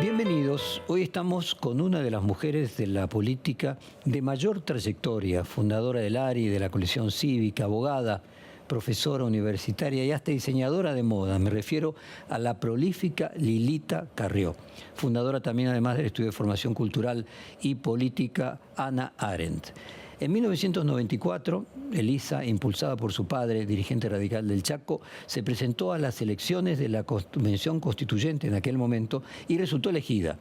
Bienvenidos. Hoy estamos con una de las mujeres de la política de mayor trayectoria, fundadora del ARI, de la coalición cívica, abogada, profesora universitaria y hasta diseñadora de moda. Me refiero a la prolífica Lilita Carrió, fundadora también, además del Estudio de Formación Cultural y Política Hannah Arendt. En 1994, Elisa, impulsada por su padre, dirigente radical del Chaco, se presentó a las elecciones de la Convención Constituyente en aquel momento y resultó elegida.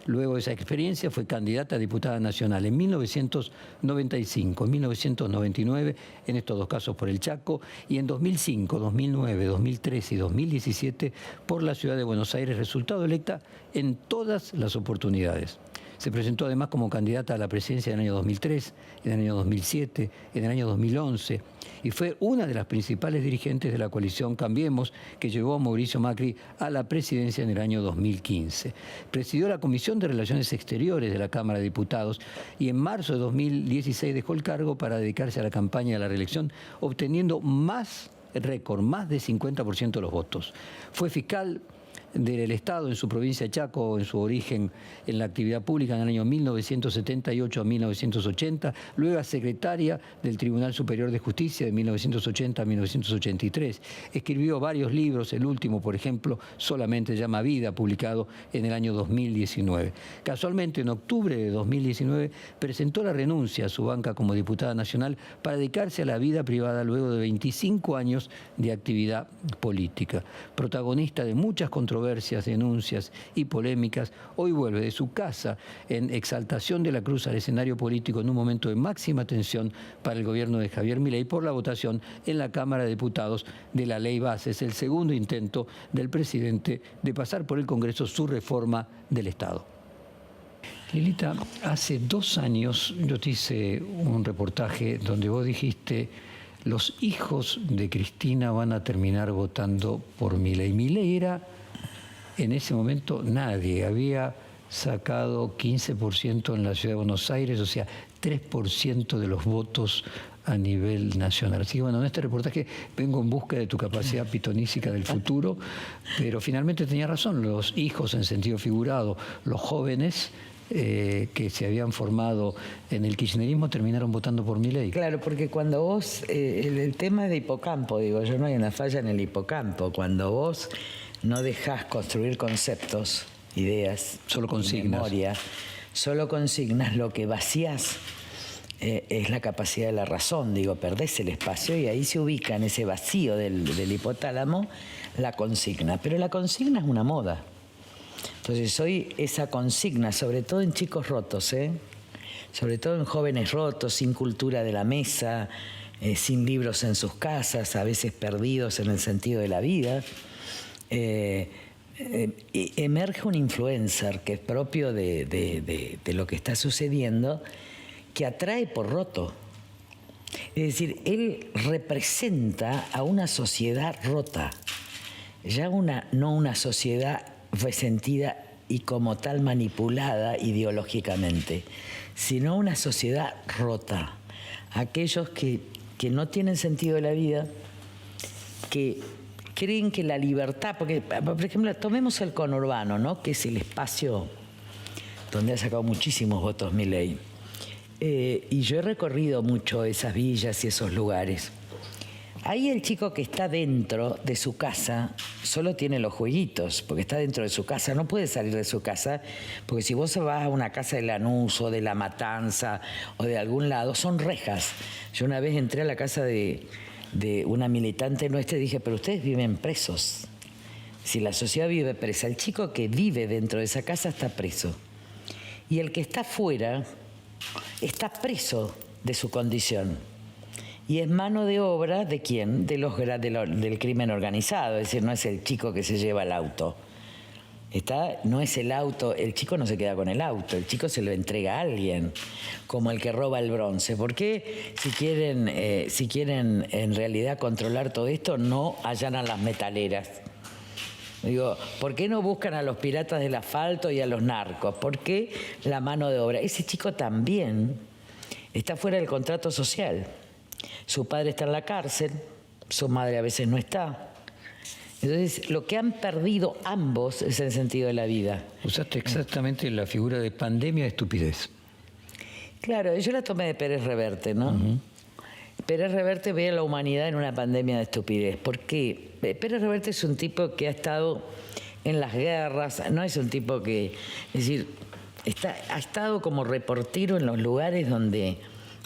Luego de esa experiencia fue candidata a diputada nacional en 1995, en 1999, en estos dos casos por el Chaco, y en 2005, 2009, 2013 y 2017 por la ciudad de Buenos Aires, resultado electa en todas las oportunidades. Se presentó además como candidata a la presidencia en el año 2003, en el año 2007, en el año 2011, y fue una de las principales dirigentes de la coalición Cambiemos, que llevó a Mauricio Macri a la presidencia en el año 2015. Presidió la Comisión de Relaciones Exteriores de la Cámara de Diputados y en marzo de 2016 dejó el cargo para dedicarse a la campaña de la reelección, obteniendo más de 50% de los votos. Fue fiscal del Estado en su provincia de Chaco, en su origen en la actividad pública en el año 1978 a 1980, luego secretaria del Tribunal Superior de Justicia de 1980 a 1983. Escribió varios libros, el último, por ejemplo, solamente se llama Vida, publicado en el año 2019. Casualmente, en octubre de 2019, presentó la renuncia a su banca como diputada nacional para dedicarse a la vida privada luego de 25 años de actividad política. Protagonista de muchas controversias, denuncias y polémicas, hoy vuelve de su casa en Exaltación de la Cruz al escenario político en un momento de máxima tensión para el gobierno de Javier Milei por la votación en la Cámara de Diputados de la Ley Base. Es el segundo intento del presidente de pasar por el Congreso su reforma del Estado. Lilita, hace 2 años yo te hice un reportaje donde vos dijiste: los hijos de Cristina van a terminar votando por Milei. Milei era, en ese momento, nadie. Había sacado 15% en la ciudad de Buenos Aires, o sea, 3% de los votos a nivel nacional. Así que bueno, en este reportaje vengo en busca de tu capacidad pitonística del futuro, pero finalmente tenía razón. Los hijos, en sentido figurado, los jóvenes que se habían formado en el kirchnerismo terminaron votando por Milei. Claro, porque cuando vos, el tema de hipocampo, digo yo, no hay una falla en el hipocampo. Cuando vos no dejás construir conceptos, ideas, solo consignas, memoria, solo consignas, lo que vacías es la capacidad de la razón. Digo, perdés el espacio y ahí se ubica en ese vacío del hipotálamo la consigna. Pero la consigna es una moda. Entonces hoy esa consigna, sobre todo en chicos rotos, sobre todo en jóvenes rotos, sin cultura de la mesa, sin libros en sus casas, a veces perdidos en el sentido de la vida, emerge un influencer que es propio de lo que está sucediendo, que atrae por roto. Es decir, él representa a una sociedad rota, ya no una sociedad resentida y como tal manipulada ideológicamente, sino una sociedad rota. Aquellos que no tienen sentido de la vida, que creen que la libertad, porque, por ejemplo, tomemos el conurbano, ¿no?, que es el espacio donde ha sacado muchísimos votos Milei. Y yo he recorrido mucho esas villas y esos lugares. Ahí el chico que está dentro de su casa solo tiene los jueguitos, porque está dentro de su casa, no puede salir de su casa, porque si vos vas a una casa de Lanús o de La Matanza o de algún lado, son rejas. Yo una vez entré a la casa de una militante nuestra y dije, pero ustedes viven presos. Si la sociedad vive presa, el chico que vive dentro de esa casa está preso. Y el que está fuera está preso de su condición. Y es mano de obra ¿de quién? Del crimen organizado. Es decir, no es el chico que se lleva el auto. No es el auto, el chico no se queda con el auto, el chico se lo entrega a alguien, como el que roba el bronce. ¿Por qué, si quieren en realidad controlar todo esto, no allanan las metaleras? Digo, ¿por qué no buscan a los piratas del asfalto y a los narcos? ¿Por qué la mano de obra? Ese chico también está fuera del contrato social. Su padre está en la cárcel, su madre a veces no está. Entonces, lo que han perdido ambos es el sentido de la vida. Usaste exactamente la figura de pandemia de estupidez. Claro, yo la tomé de Pérez Reverte, ¿no? Pérez Reverte ve a la humanidad en una pandemia de estupidez. ¿Por qué? Pérez Reverte es un tipo que ha estado en las guerras, no es un tipo que, es decir, ha estado como reportero en los lugares donde,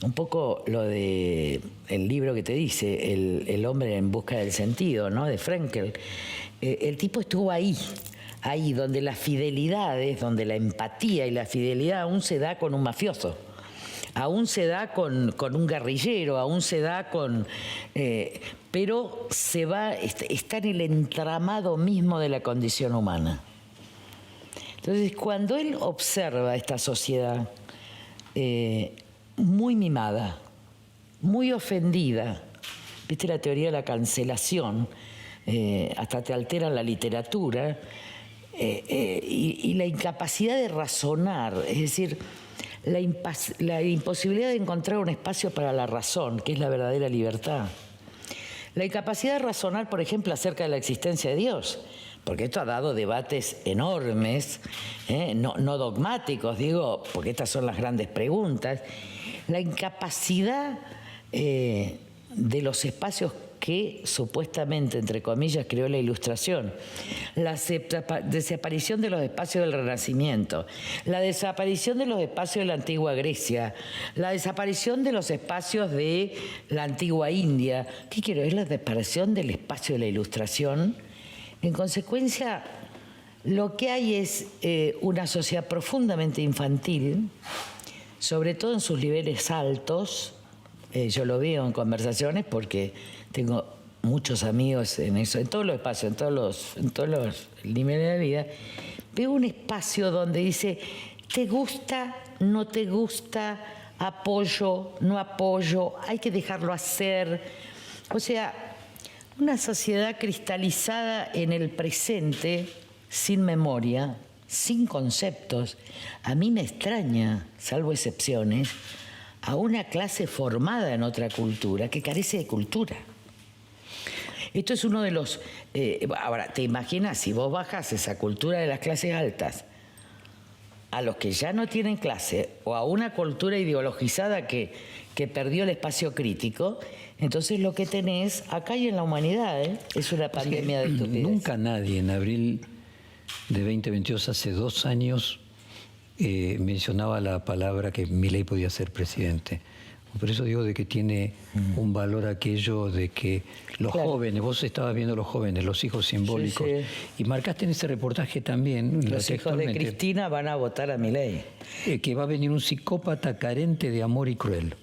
un poco lo de el libro que te dice, el hombre en busca del sentido, ¿no? De Frenkel. El tipo estuvo ahí donde las fidelidades, donde la empatía y la fidelidad aún se da con un mafioso. Aún se da con un guerrillero, aún se da con... pero está en el entramado mismo de la condición humana. Entonces, cuando él observa esta sociedad muy mimada, muy ofendida, ¿viste la teoría de la cancelación? Hasta te altera la literatura, y la incapacidad de razonar, es decir... La imposibilidad de encontrar un espacio para la razón, que es la verdadera libertad. La incapacidad de razonar, por ejemplo, acerca de la existencia de Dios, porque esto ha dado debates enormes, no dogmáticos, digo, porque estas son las grandes preguntas. La incapacidad de los espacios que supuestamente, entre comillas, creó la Ilustración, la desaparición de los espacios del Renacimiento, la desaparición de los espacios de la antigua Grecia, la desaparición de los espacios de la antigua India. ¿Qué quiero? Es la desaparición del espacio de la Ilustración. En consecuencia, lo que hay es una sociedad profundamente infantil, sobre todo en sus niveles altos. Yo lo veo en conversaciones porque tengo muchos amigos en eso, en todos los espacios, en todos los niveles de la vida. Veo un espacio donde dice, ¿te gusta? ¿No te gusta? ¿Apoyo? ¿No apoyo? ¿Hay que dejarlo hacer? O sea, una sociedad cristalizada en el presente, sin memoria, sin conceptos. A mí me extraña, salvo excepciones, a una clase formada en otra cultura que carece de cultura. Esto es uno de los... ahora, ¿te imaginas si vos bajas esa cultura de las clases altas a los que ya no tienen clase o a una cultura ideologizada que perdió el espacio crítico? Entonces lo que tenés acá y en la humanidad es una pandemia de estupidez. Nunca nadie en abril de 2022, hace 2 años, mencionaba la palabra que Milei podía ser presidente. Por eso digo de que tiene un valor aquello de que los jóvenes, vos estabas viendo los jóvenes, los hijos simbólicos, sí, sí. Y marcaste en ese reportaje también... Los hijos de Cristina van a votar a Milei. Que va a venir un psicópata carente de amor y cruel.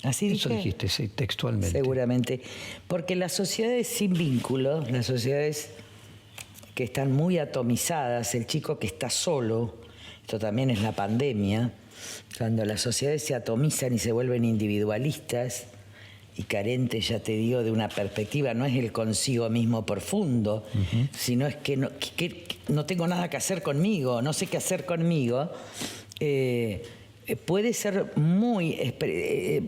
Así dije. Eso dijiste, sí, textualmente. Seguramente. Porque las sociedades sin vínculos, las sociedades que están muy atomizadas, el chico que está solo, esto también es la pandemia, cuando las sociedades se atomizan y se vuelven individualistas y carentes, ya te digo, de una perspectiva, no es el consigo mismo profundo, sino es que no tengo nada que hacer conmigo, no sé qué hacer conmigo, puede ser muy...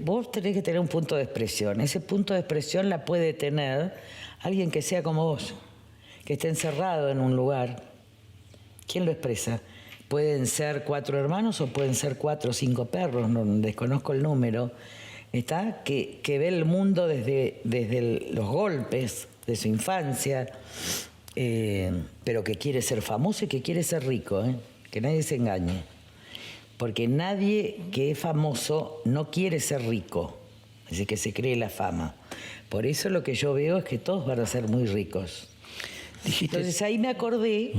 vos tenés que tener un punto de expresión. Ese punto de expresión la puede tener alguien que sea como vos, que esté encerrado en un lugar. ¿Quién lo expresa? Pueden ser 4 hermanos o pueden ser 4 o 5 perros, no, desconozco el número, ¿está? Que ve el mundo desde los golpes de su infancia, pero que quiere ser famoso y que quiere ser rico, que nadie se engañe. Porque nadie que es famoso no quiere ser rico, es decir, que se cree la fama. Por eso lo que yo veo es que todos van a ser muy ricos. Entonces ahí me acordé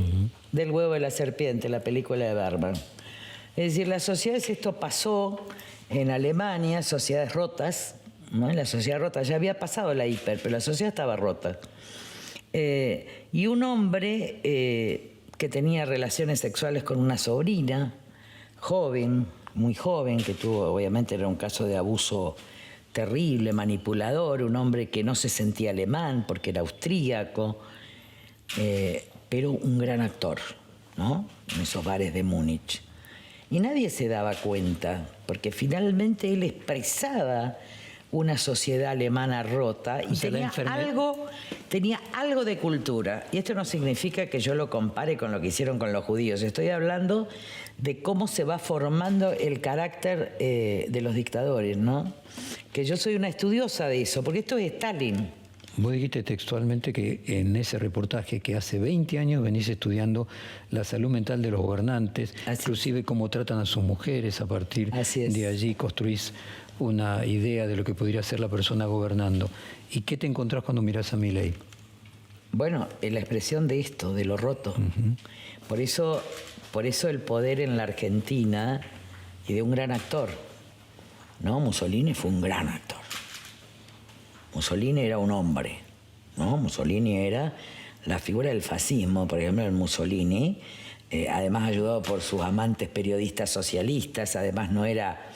del huevo de la serpiente, la película de Bergman. Es decir, las sociedades, esto pasó en Alemania, sociedades rotas, ¿no? La sociedad rota, ya había pasado la hiper, pero la sociedad estaba rota. Y un hombre que tenía relaciones sexuales con una sobrina, joven, muy joven, que tuvo, obviamente era un caso de abuso terrible, manipulador, un hombre que no se sentía alemán porque era austríaco, pero un gran actor, ¿no? En esos bares de Múnich. Y nadie se daba cuenta, porque finalmente él expresaba una sociedad alemana rota y tenía algo de cultura. Y esto no significa que yo lo compare con lo que hicieron con los judíos. Estoy hablando de cómo se va formando el carácter de los dictadores, ¿no? Que yo soy una estudiosa de eso, porque esto es Stalin. Vos dijiste textualmente que en ese reportaje que hace 20 años venís estudiando la salud mental de los gobernantes, inclusive cómo tratan a sus mujeres, a partir de allí construís una idea de lo que podría ser la persona gobernando. ¿Y qué te encontrás cuando mirás a Milei? Bueno, en la expresión de esto, de lo roto. Por eso el poder en la Argentina y de un gran actor. ¿No? Mussolini fue un gran actor. Mussolini era un hombre, ¿no? Mussolini era la figura del fascismo, por ejemplo, el Mussolini, además ayudado por sus amantes periodistas socialistas, además no era,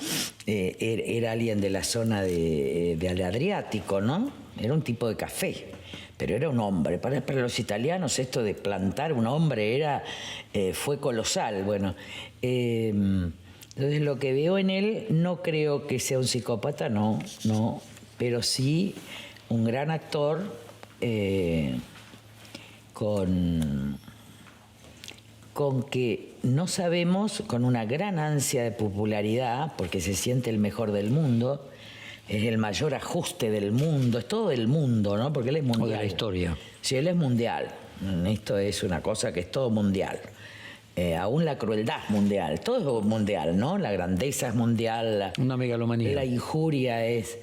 era alguien de la zona del Adriático, ¿no? Era un tipo de café, pero era un hombre. Para los italianos esto de plantar un hombre fue colosal. Bueno, entonces lo que veo en él, no creo que sea un psicópata, no, pero sí un gran actor con que no sabemos, con una gran ansia de popularidad, porque se siente el mejor del mundo, es el mayor ajuste del mundo, es todo del mundo, ¿no? Porque él es mundial. O de la historia. Sí, él es mundial. Esto es una cosa que es todo mundial. Aún la crueldad es mundial, todo es mundial, ¿no? La grandeza es mundial, una megalomanía. La injuria es...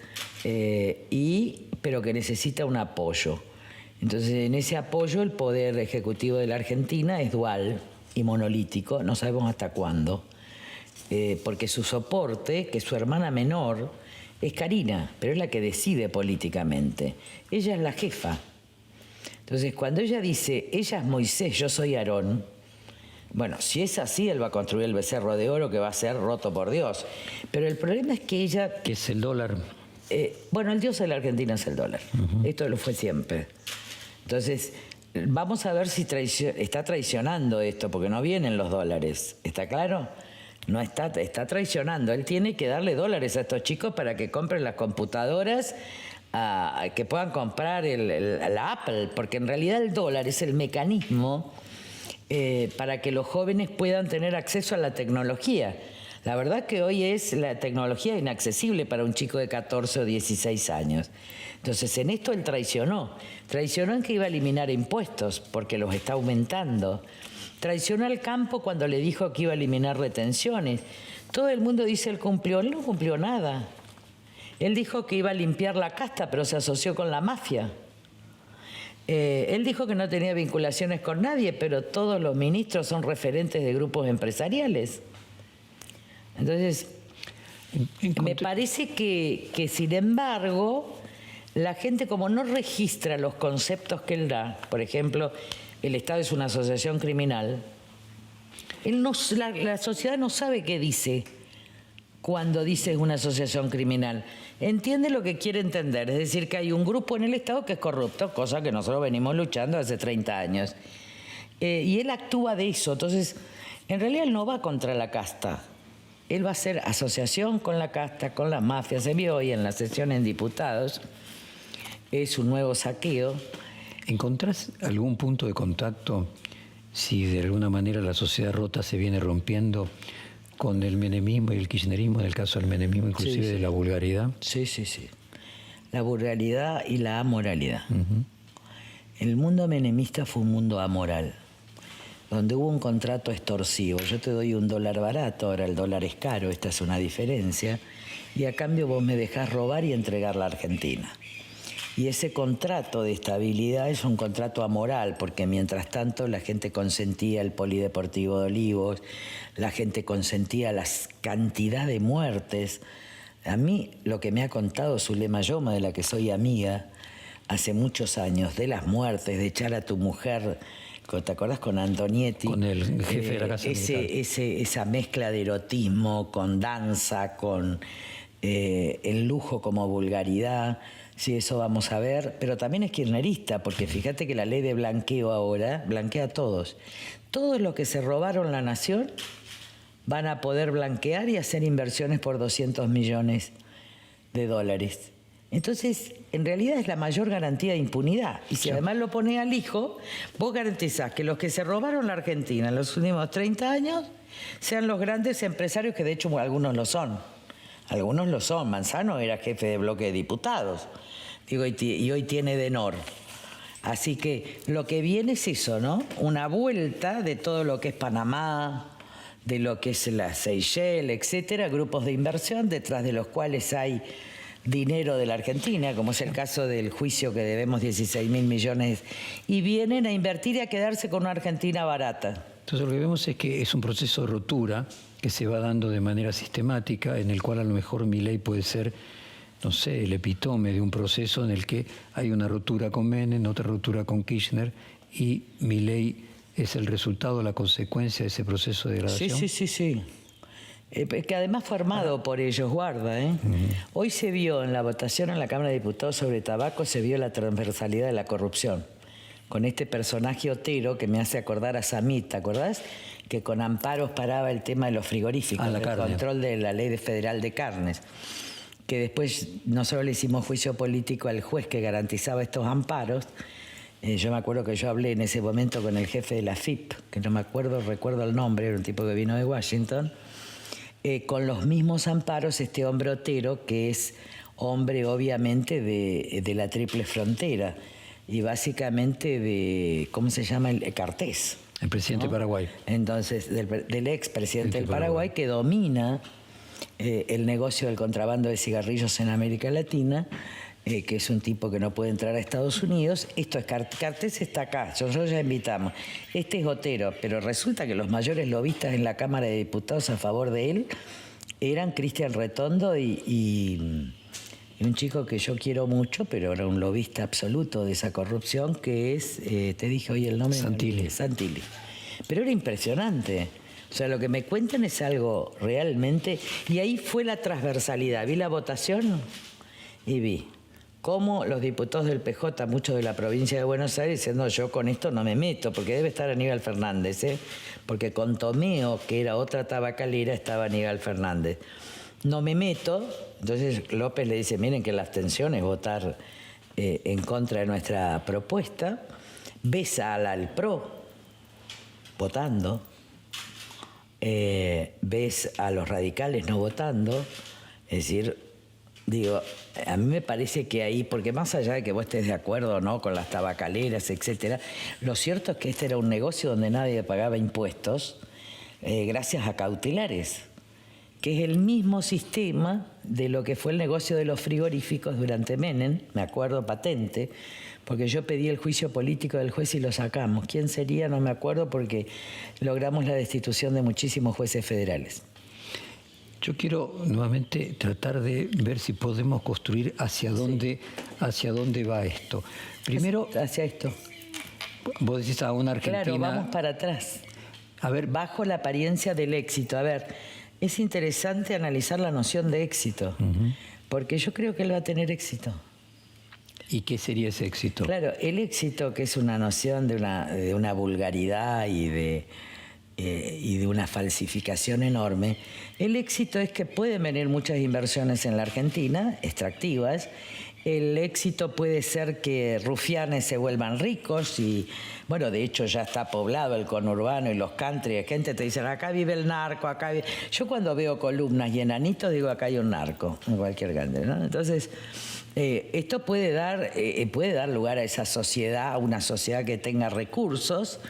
pero que necesita un apoyo. Entonces, en ese apoyo, el poder ejecutivo de la Argentina es dual y monolítico, no sabemos hasta cuándo, porque su soporte, que es su hermana menor, es Karina, pero es la que decide políticamente. Ella es la jefa. Entonces, cuando ella dice, ella es Moisés, yo soy Aarón, bueno, si es así, él va a construir el becerro de oro que va a ser roto por Dios. Pero el problema es que ella... Que es el dólar. Bueno, el dios de la Argentina es el dólar. Esto lo fue siempre. Entonces, vamos a ver si está traicionando esto, porque no vienen los dólares. ¿Está claro? No está traicionando. Él tiene que darle dólares a estos chicos para que compren las computadoras, que puedan comprar la Apple, porque en realidad el dólar es el mecanismo para que los jóvenes puedan tener acceso a la tecnología. La verdad que hoy es la tecnología inaccesible para un chico de 14 o 16 años. Entonces, en esto él traicionó. Traicionó en que iba a eliminar impuestos, porque los está aumentando. Traicionó al campo cuando le dijo que iba a eliminar retenciones. Todo el mundo dice él cumplió. Él no cumplió nada. Él dijo que iba a limpiar la casta, pero se asoció con la mafia. Él dijo que no tenía vinculaciones con nadie, pero todos los ministros son referentes de grupos empresariales. Entonces, me parece que sin embargo, la gente como no registra los conceptos que él da, por ejemplo, el Estado es una asociación criminal, la sociedad no sabe qué dice cuando dice una asociación criminal. Entiende lo que quiere entender, es decir, que hay un grupo en el Estado que es corrupto, cosa que nosotros venimos luchando hace 30 años. Y él actúa de eso, entonces, en realidad él no va contra la casta. Él va a hacer asociación con la casta, con la mafia. Se vio hoy en la sesión en diputados. Es un nuevo saqueo. ¿Encontrás algún punto de contacto, si de alguna manera la sociedad rota se viene rompiendo, con el menemismo y el kirchnerismo, en el caso del menemismo, inclusive de la vulgaridad? Sí. La vulgaridad y la amoralidad. El mundo menemista fue un mundo amoral, donde hubo un contrato extorsivo. Yo te doy $1 barato, ahora el dólar es caro, esta es una diferencia, y a cambio vos me dejás robar y entregar la Argentina. Y ese contrato de estabilidad es un contrato amoral, porque mientras tanto la gente consentía el Polideportivo de Olivos, la gente consentía la cantidad de muertes. A mí lo que me ha contado Zulema Yoma, de la que soy amiga, hace muchos años, de las muertes, de echar a tu mujer... ¿Te acordás con Antonietti? Con el jefe de la Casa Militar. Esa mezcla de erotismo con danza, con el lujo como vulgaridad. Sí, eso vamos a ver. Pero también es kirchnerista, porque fíjate que la ley de blanqueo ahora blanquea a todos. Todos los que se robaron la nación van a poder blanquear y hacer inversiones por $200 millones. Entonces, en realidad es la mayor garantía de impunidad. Y si además lo pone al hijo, vos garantizás que los que se robaron la Argentina en los últimos 30 años sean los grandes empresarios, que de hecho algunos lo son. Algunos lo son. Manzano era jefe de bloque de diputados. Digo, y hoy tiene Denor. Así que lo que viene es eso, ¿no? Una vuelta de todo lo que es Panamá, de lo que es la Seychelles, etcétera, grupos de inversión detrás de los cuales hay dinero de la Argentina, como es el caso del juicio que debemos 16.000 millones, y vienen a invertir y a quedarse con una Argentina barata. Entonces lo que vemos es que es un proceso de rotura que se va dando de manera sistemática, en el cual a lo mejor Milei puede ser, no sé, el epítome de un proceso en el que hay una ruptura con Menem, otra ruptura con Kirchner, y Milei es el resultado, la consecuencia de ese proceso de degradación. Sí. Que además fue armado por ellos, guarda. Hoy se vio en la votación en la Cámara de Diputados sobre tabaco, se vio la transversalidad de la corrupción. Con este personaje Otero que me hace acordar a Samit, ¿te acordás? Que con amparos paraba el tema de los frigoríficos, el control de la ley federal de carnes. Que después no solo le hicimos juicio político al juez que garantizaba estos amparos. Yo me acuerdo que yo hablé en ese momento con el jefe de la FIP, que no me acuerdo, recuerdo el nombre, era un tipo que vino de Washington. Con los mismos amparos, este hombre Otero, que es hombre obviamente de la Triple Frontera y básicamente de, ¿cómo se llama? Cartés. El presidente, ¿no?, de Paraguay. Entonces, del expresidente del Paraguay, que domina el negocio del contrabando de cigarrillos en América Latina, que es un tipo que no puede entrar a Estados Unidos. Esto es Cartés, está acá, nosotros ya invitamos. Este es Otero, pero resulta que los mayores lobistas en la Cámara de Diputados a favor de él eran Cristian Retondo y un chico que yo quiero mucho, pero era un lobista absoluto de esa corrupción, que es, te dije hoy el nombre. Santilli. Pero era impresionante. O sea, lo que me cuentan es algo realmente... Y ahí fue la transversalidad. Vi la votación y vi cómo los diputados del PJ, muchos de la provincia de Buenos Aires, diciendo yo con esto no me meto, porque debe estar Aníbal Fernández, porque con Tomeo, que era otra tabacalera, estaba Aníbal Fernández. No me meto. Entonces López le dice, miren que la abstención es votar en contra de nuestra propuesta. Ves al PRO votando, ves a los radicales no votando. Es decir, digo, a mí me parece que ahí, porque más allá de que vos estés de acuerdo o no con las tabacaleras, etcétera, lo cierto es que este era un negocio donde nadie pagaba impuestos, gracias a cautelares, que es el mismo sistema de lo que fue el negocio de los frigoríficos durante Menem, me acuerdo patente, porque yo pedí el juicio político del juez y lo sacamos. ¿Quién sería? No me acuerdo, porque logramos la destitución de muchísimos jueces federales. Yo quiero nuevamente tratar de ver si podemos construir hacia dónde va esto. Primero, hacia esto. Vos decís a una Argentina... Claro, vamos para atrás. A ver, bajo la apariencia del éxito. A ver, es interesante analizar la noción de éxito, porque yo creo que él va a tener éxito. ¿Y qué sería ese éxito? Claro, el éxito, que es una noción de una vulgaridad y de una falsificación enorme. El éxito es que pueden venir muchas inversiones en la Argentina, extractivas. El éxito puede ser que rufianes se vuelvan ricos y, bueno, de hecho ya está poblado el conurbano y los country. Gente te dice, acá vive el narco, acá vive... Yo cuando veo columnas y enanitos digo, acá hay un narco, en cualquier grande, ¿no? Entonces, esto puede dar lugar a esa sociedad, a una sociedad que tenga recursos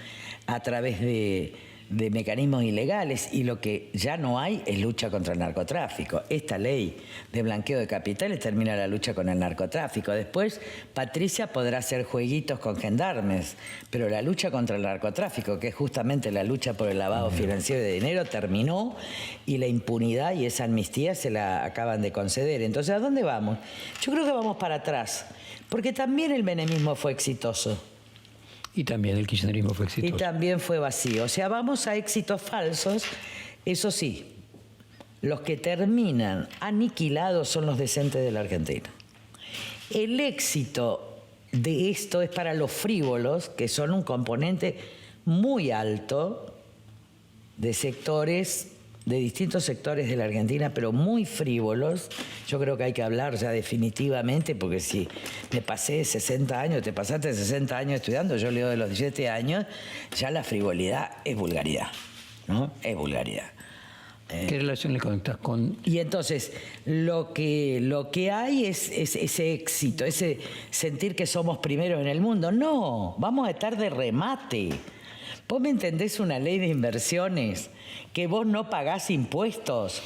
a través de mecanismos ilegales, y lo que ya no hay es lucha contra el narcotráfico. Esta ley de blanqueo de capitales termina la lucha con el narcotráfico. Después Patricia podrá hacer jueguitos con gendarmes, pero la lucha contra el narcotráfico, que es justamente la lucha por el lavado financiero de dinero, terminó, y la impunidad y esa amnistía se la acaban de conceder. Entonces, ¿a dónde vamos? Yo creo que vamos para atrás, porque también el menemismo fue exitoso. Y también el kirchnerismo fue exitoso. Y también fue vacío. O sea, vamos a éxitos falsos. Eso sí, los que terminan aniquilados son los decentes de la Argentina. El éxito de esto es para los frívolos, que son un componente muy alto de sectores de distintos sectores de la Argentina, pero muy frívolos. Yo creo que hay que hablar ya definitivamente, porque si me pasé 60 años, te pasaste 60 años estudiando, yo leo de los 17 años, ya la frivolidad es vulgaridad, ¿no? Es vulgaridad. ¿Qué relación le conectas con...? Y entonces, lo que hay es ese éxito, ese sentir que somos primeros en el mundo. No, vamos a estar de remate. ¿Vos me entendés una ley de inversiones que vos no pagás impuestos?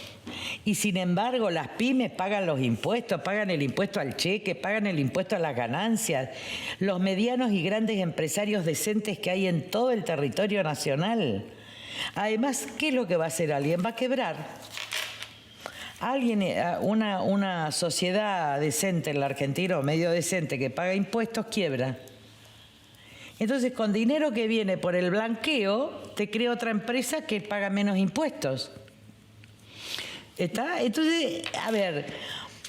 Y sin embargo las pymes pagan los impuestos, pagan el impuesto al cheque, pagan el impuesto a las ganancias. Los medianos y grandes empresarios decentes que hay en todo el territorio nacional. Además, ¿qué es lo que va a hacer alguien? Va a quebrar. Alguien, una sociedad decente en la Argentina, o medio decente, que paga impuestos, quiebra. Entonces, con dinero que viene por el blanqueo, te crea otra empresa que paga menos impuestos. ¿Está? Entonces, a ver,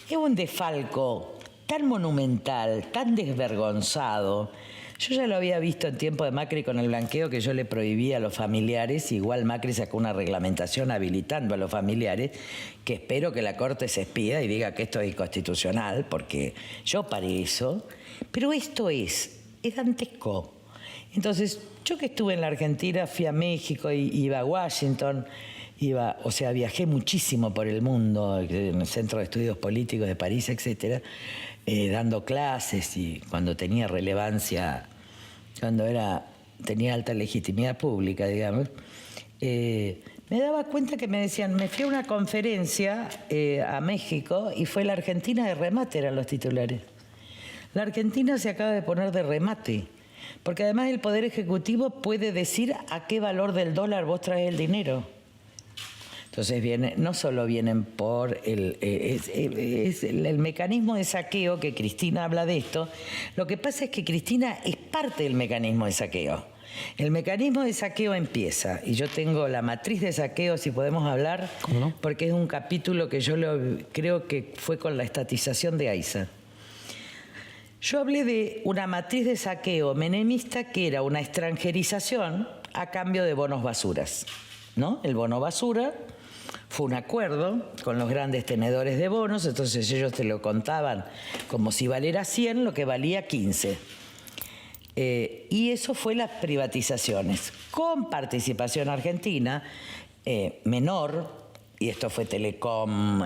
es un desfalco tan monumental, tan desvergonzado. Yo ya lo había visto en tiempo de Macri con el blanqueo, que yo le prohibía a los familiares. Igual Macri sacó una reglamentación habilitando a los familiares, que espero que la Corte se expida y diga que esto es inconstitucional, porque yo paré eso. Pero esto es dantesco. Entonces, yo que estuve en la Argentina, fui a México, iba a Washington, viajé muchísimo por el mundo, en el Centro de Estudios Políticos de París, etcétera, dando clases, y cuando tenía relevancia, tenía alta legitimidad pública, digamos, me daba cuenta que me decían, me fui a una conferencia a México y fue la Argentina de remate, eran los titulares. La Argentina se acaba de poner de remate, porque además el Poder Ejecutivo puede decir a qué valor del dólar vos traes el dinero. Entonces no solo vienen por el mecanismo de saqueo, que Cristina habla de esto. Lo que pasa es que Cristina es parte del mecanismo de saqueo. El mecanismo de saqueo empieza, y yo tengo la matriz de saqueo, si podemos hablar, ¿cómo no? Porque es un capítulo que yo creo que fue con la estatización de AISA. Yo hablé de una matriz de saqueo menemista que era una extranjerización a cambio de bonos basuras, ¿no? El bono basura fue un acuerdo con los grandes tenedores de bonos, entonces ellos te lo contaban como si valiera 100, lo que valía 15. Y eso fue las privatizaciones, con participación argentina menor, y esto fue Telecom,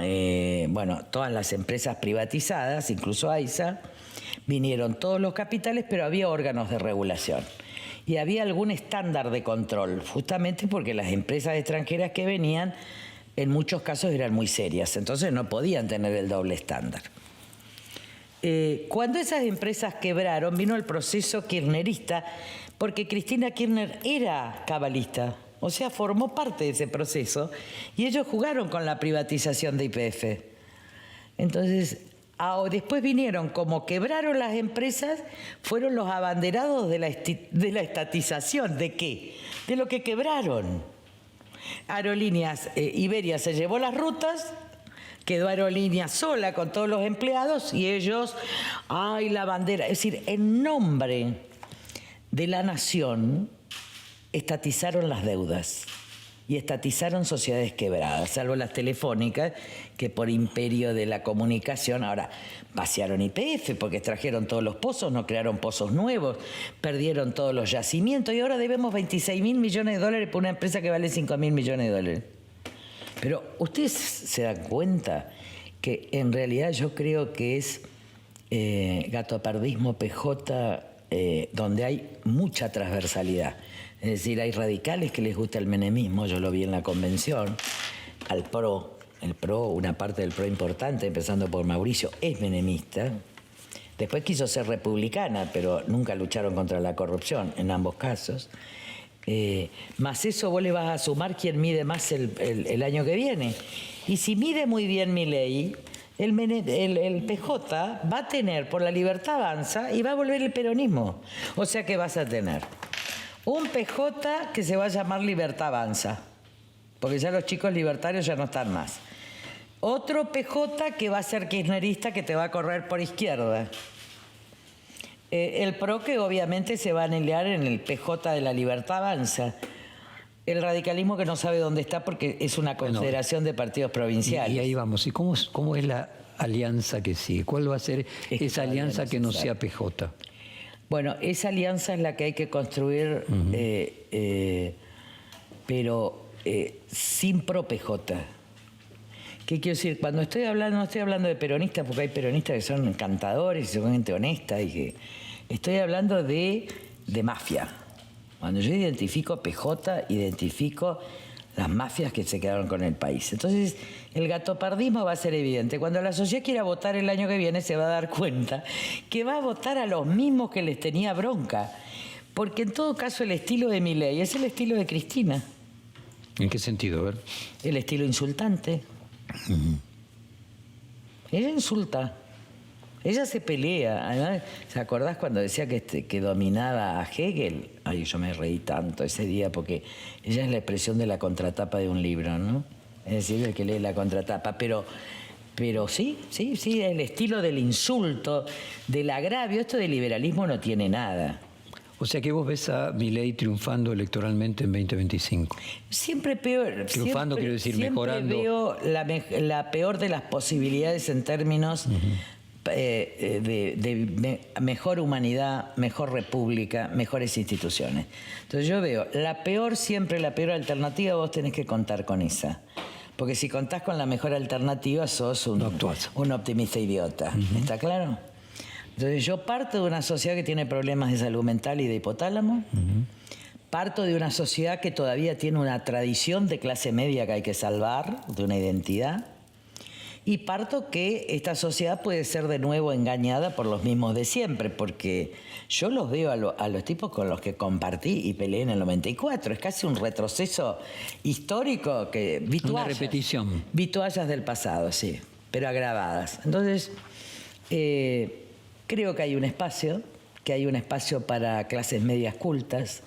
todas las empresas privatizadas, incluso AISA, vinieron todos los capitales, pero había órganos de regulación. Y había algún estándar de control, justamente porque las empresas extranjeras que venían, en muchos casos eran muy serias, entonces no podían tener el doble estándar. Cuando esas empresas quebraron, vino el proceso kirchnerista, porque Cristina Kirchner era cabalista, o sea, formó parte de ese proceso, y ellos jugaron con la privatización de YPF. Entonces, después vinieron, como quebraron las empresas, fueron los abanderados de la estatización. ¿De qué? De lo que quebraron. Aerolíneas, Iberia se llevó las rutas, quedó Aerolíneas sola con todos los empleados y ellos, ¡ay, la bandera! Es decir, en nombre de la nación, estatizaron las deudas y estatizaron sociedades quebradas, salvo las telefónicas, que por imperio de la comunicación ahora vaciaron YPF porque extrajeron todos los pozos, no crearon pozos nuevos, perdieron todos los yacimientos y ahora debemos 26.000 millones de dólares por una empresa que vale 5.000 millones de dólares. Pero ustedes se dan cuenta que en realidad yo creo que es gatopardismo PJ, donde hay mucha transversalidad. Es decir, hay radicales que les gusta el menemismo, yo lo vi en la convención, al PRO, el PRO, una parte del PRO importante, empezando por Mauricio, es menemista. Después quiso ser republicana, pero nunca lucharon contra la corrupción en ambos casos. Más eso vos le vas a sumar quién mide más el año que viene. Y si mide muy bien Milei, el PJ va a tener por la Libertad Avanza y va a volver el peronismo. O sea que vas a tener un PJ que se va a llamar Libertad Avanza, porque ya los chicos libertarios ya no están más. Otro PJ que va a ser kirchnerista, que te va a correr por izquierda. El PRO, que obviamente se va a anhelar en el PJ de la Libertad Avanza. El radicalismo que no sabe dónde está porque es una confederación de partidos provinciales. Y ahí vamos. ¿Y cómo es la alianza que sigue? ¿Cuál va a ser esa alianza que no sea PJ? Bueno, esa alianza es la que hay que construir, pero sin pro-PJ. ¿Qué quiero decir? Cuando estoy hablando, no estoy hablando de peronistas, porque hay peronistas que son encantadores y son gente honesta. Estoy hablando de mafia. Cuando yo identifico PJ, identifico las mafias que se quedaron con el país. Entonces, el gatopardismo va a ser evidente. Cuando la sociedad quiera votar el año que viene, se va a dar cuenta que va a votar a los mismos que les tenía bronca. Porque en todo caso el estilo de Milei es el estilo de Cristina. ¿En qué sentido? A ver. El estilo insultante. Ella insulta. Ella se pelea. Además, ¿se acordás cuando decía que dominaba a Hegel? Ay, yo me reí tanto ese día porque ella es la expresión de la contratapa de un libro, ¿no? Es decir, el que lee la contratapa. Pero sí, el estilo del insulto, del agravio. Esto del liberalismo no tiene nada. O sea que vos ves a Milei triunfando electoralmente en 2025. Siempre peor. Triunfando, quiero decir, mejorando. Siempre veo la peor de las posibilidades en términos de mejor humanidad, mejor república, mejores instituciones. Entonces yo veo siempre la peor alternativa, vos tenés que contar con esa. Porque si contás con la mejor alternativa, sos un optimista idiota. ¿Está claro? Entonces yo parto de una sociedad que tiene problemas de salud mental y de hipotálamo. Parto de una sociedad que todavía tiene una tradición de clase media que hay que salvar, de una identidad. Y parto que esta sociedad puede ser de nuevo engañada por los mismos de siempre, porque yo los veo a los tipos con los que compartí y peleé en el 94. Es casi un retroceso histórico que vi toallas. Una repetición. Vi toallas del pasado, sí, pero agravadas. Entonces, creo que hay un espacio para clases medias cultas,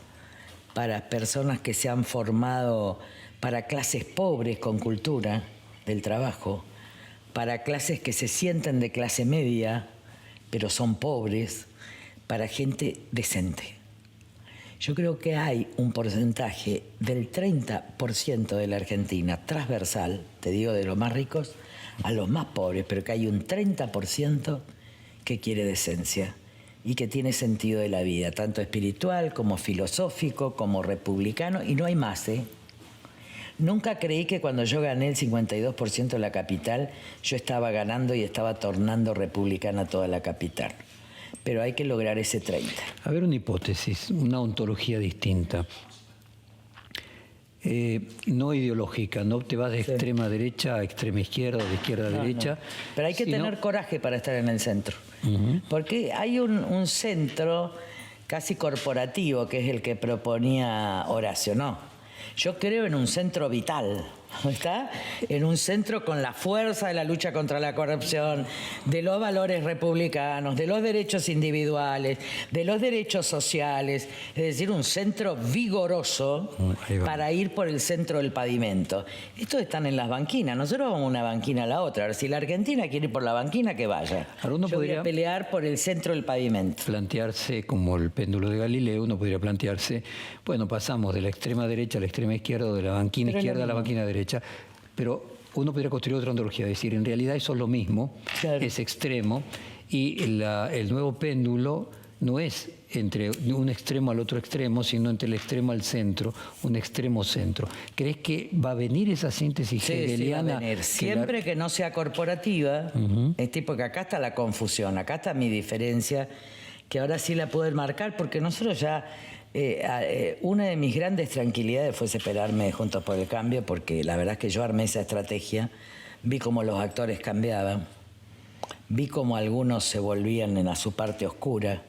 para personas que se han formado, para clases pobres con cultura del trabajo, para clases que se sienten de clase media, pero son pobres, para gente decente. Yo creo que hay un porcentaje del 30% de la Argentina, transversal, te digo, de los más ricos a los más pobres, pero que hay un 30% que quiere decencia y que tiene sentido de la vida, tanto espiritual como filosófico, como republicano, y no hay más, ¿eh? Nunca creí que cuando yo gané el 52% de la capital, yo estaba ganando y estaba tornando republicana toda la capital. Pero hay que lograr ese 30%. A ver, una hipótesis, una ontología distinta. No ideológica, no te vas de extrema derecha a extrema izquierda o de izquierda a derecha. No. Pero hay que tener coraje para estar en el centro. Porque hay un centro casi corporativo, que es el que proponía Horacio, ¿no? Yo creo en un centro vital, ¿está? En un centro con la fuerza de la lucha contra la corrupción, de los valores republicanos, de los derechos individuales, de los derechos sociales, es decir, un centro vigoroso para ir por el centro del pavimento. Estos están en las banquinas, nosotros vamos una banquina a la otra. Ahora, si la Argentina quiere ir por la banquina, que vaya. Yo voy a pelear por el centro del pavimento. Plantearse, como el péndulo de Galileo, uno podría plantearse, bueno, pasamos de la extrema derecha a la extrema izquierda, o de la banquina izquierda a la banquina derecha, pero uno podría construir otra ontología, es decir, en realidad eso es lo mismo, claro. Es extremo, y el nuevo péndulo no es entre un extremo al otro extremo, sino entre el extremo al centro, un extremo centro. ¿Crees que va a venir esa síntesis hegeliana? Sí, va a venir. Siempre que no sea corporativa, es tipo que acá está la confusión, acá está mi diferencia, que ahora sí la puedo marcar, porque nosotros ya... una de mis grandes tranquilidades fue separarme de Juntos por el Cambio, porque la verdad es que yo armé esa estrategia, vi cómo los actores cambiaban, vi cómo algunos se volvían a su parte oscura,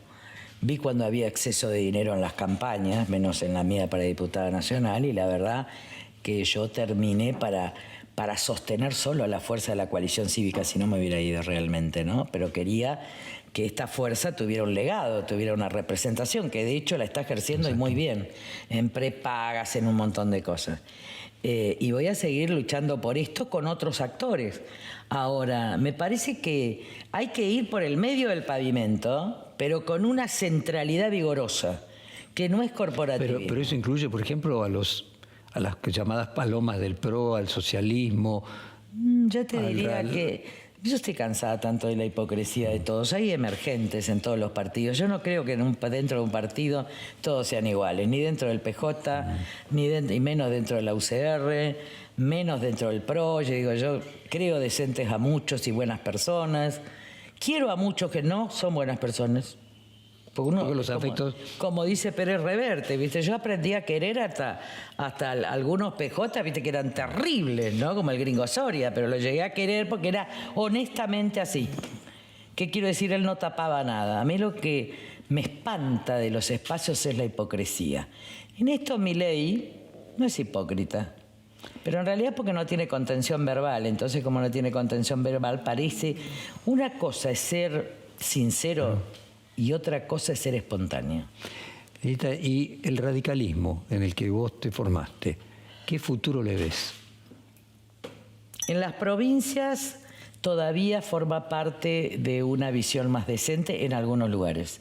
vi cuando había exceso de dinero en las campañas, menos en la mía para diputada nacional, y la verdad que yo terminé para sostener solo a la fuerza de la coalición cívica, si no me hubiera ido realmente, ¿no? Pero quería que esta fuerza tuviera un legado, tuviera una representación, que de hecho la está ejerciendo. Exacto. Y muy bien, en prepagas, en un montón de cosas. Y voy a seguir luchando por esto con otros actores. Ahora, me parece que hay que ir por el medio del pavimento, pero con una centralidad vigorosa, que no es corporativa. Pero eso incluye, por ejemplo, a los a las llamadas palomas del PRO, al socialismo. Yo te diría que yo estoy cansada tanto de la hipocresía de todos. Hay emergentes en todos los partidos. Yo no creo que dentro de un partido todos sean iguales, ni dentro del PJ, y menos dentro de la UCR, menos dentro del PRO. Yo creo decentes a muchos y buenas personas. Quiero a muchos que no son buenas personas. Porque los afectos... como dice Pérez Reverte, ¿viste? Yo aprendí a querer hasta algunos PJ, ¿viste? Que eran terribles, ¿no? Como el Gringo Soria, pero lo llegué a querer porque era honestamente así. ¿Qué quiero decir? Él no tapaba nada. A mí lo que me espanta de los espacios es la hipocresía. En esto Milei no es hipócrita, pero en realidad porque no tiene contención verbal. Entonces, como no tiene contención verbal, parece... Una cosa es ser sincero... y otra cosa es ser espontáneo. Y el radicalismo en el que vos te formaste, ¿qué futuro le ves? En las provincias todavía forma parte de una visión más decente en algunos lugares,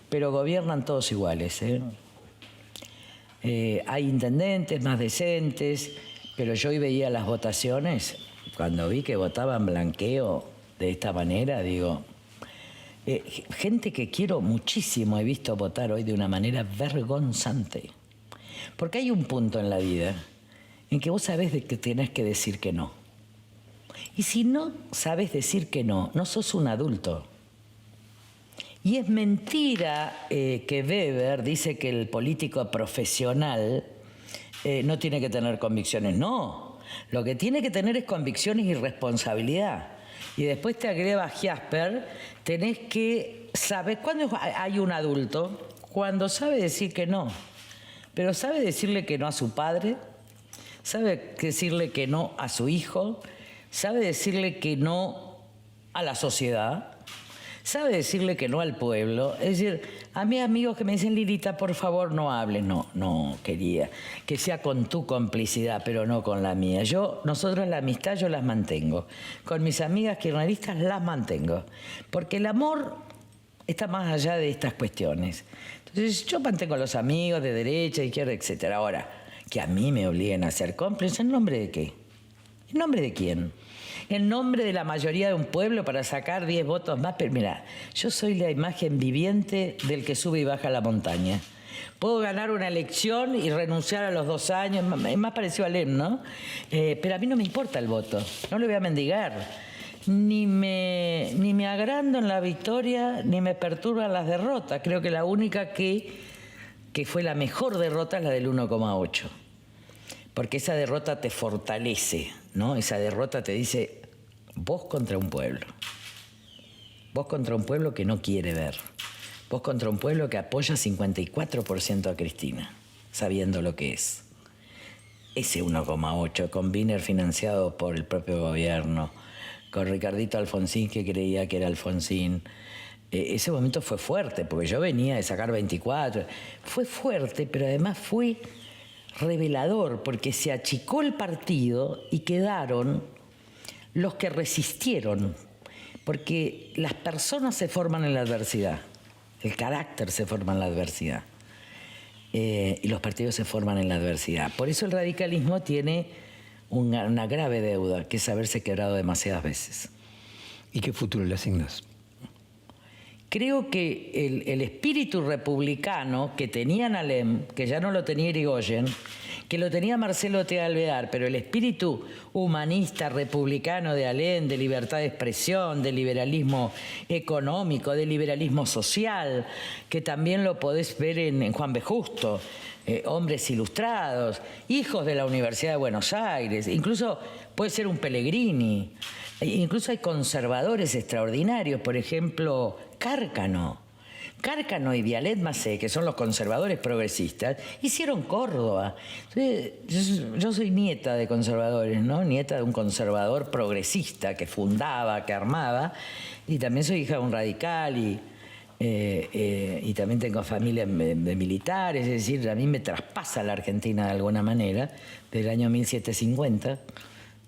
pero gobiernan todos iguales, ¿eh? Hay intendentes más decentes, pero yo hoy veía las votaciones, cuando vi que votaban blanqueo de esta manera, digo... gente que quiero muchísimo he visto votar hoy de una manera vergonzante. Porque hay un punto en la vida en que vos sabés de que tenés que decir que no. Y si no sabés decir que no, no sos un adulto. Y es mentira que Weber dice que el político profesional no tiene que tener convicciones. No, lo que tiene que tener es convicciones y responsabilidad. Y después te agrega Jasper, tenés que saber, ¿cuándo hay un adulto? Cuando sabe decir que no, pero sabe decirle que no a su padre, sabe decirle que no a su hijo, sabe decirle que no a la sociedad, sabe decirle que no al pueblo. Es decir, a mis amigos que me dicen, Lilita, por favor, no hables. No, quería que sea con tu complicidad, pero no con la mía. Nosotros la amistad yo las mantengo. Con mis amigas kirchneristas las mantengo. Porque el amor está más allá de estas cuestiones. Entonces, yo mantengo a los amigos de derecha, izquierda, etcétera. Ahora, que a mí me obliguen a ser cómplice, ¿en nombre de qué? ¿En nombre de quién? En nombre de la mayoría de un pueblo para sacar 10 votos más. Pero mira, yo soy la imagen viviente del que sube y baja la montaña. Puedo ganar una elección y renunciar a los 2 años, es más parecido a Lem, ¿no? Pero a mí no me importa el voto, no le voy a mendigar. Ni me agrando en la victoria, ni me perturban las derrotas. Creo que la única que fue la mejor derrota es la del 1,8. Porque esa derrota te fortalece, ¿no? Esa derrota te dice, vos contra un pueblo. Vos contra un pueblo que no quiere ver. Vos contra un pueblo que apoya 54% a Cristina, sabiendo lo que es. Ese 1,8, con Wiener financiado por el propio gobierno, con Ricardito Alfonsín que creía que era Alfonsín. Ese momento fue fuerte, porque yo venía de sacar 24. Fue fuerte, pero además fue... revelador, porque se achicó el partido y quedaron los que resistieron, porque las personas se forman en la adversidad, el carácter se forma en la adversidad, y los partidos se forman en la adversidad. Por eso el radicalismo tiene una grave deuda, que es haberse quebrado demasiadas veces. ¿Y qué futuro le asignas? Creo que el espíritu republicano que tenía Alem, que ya no lo tenía Irigoyen, que lo tenía Marcelo Ortega Alvear, pero el espíritu humanista republicano de Alem, de libertad de expresión, de liberalismo económico, de liberalismo social, que también lo podés ver en Juan B. Justo, hombres ilustrados, hijos de la Universidad de Buenos Aires, incluso puede ser un Pellegrini. Incluso hay conservadores extraordinarios, por ejemplo, Cárcano y Vialet Macé, que son los conservadores progresistas, hicieron Córdoba. Entonces, yo soy nieta de conservadores, ¿no? Nieta de un conservador progresista que fundaba, que armaba, y también soy hija de un radical y también tengo familia de militares, es decir, a mí me traspasa la Argentina de alguna manera, del año 1750.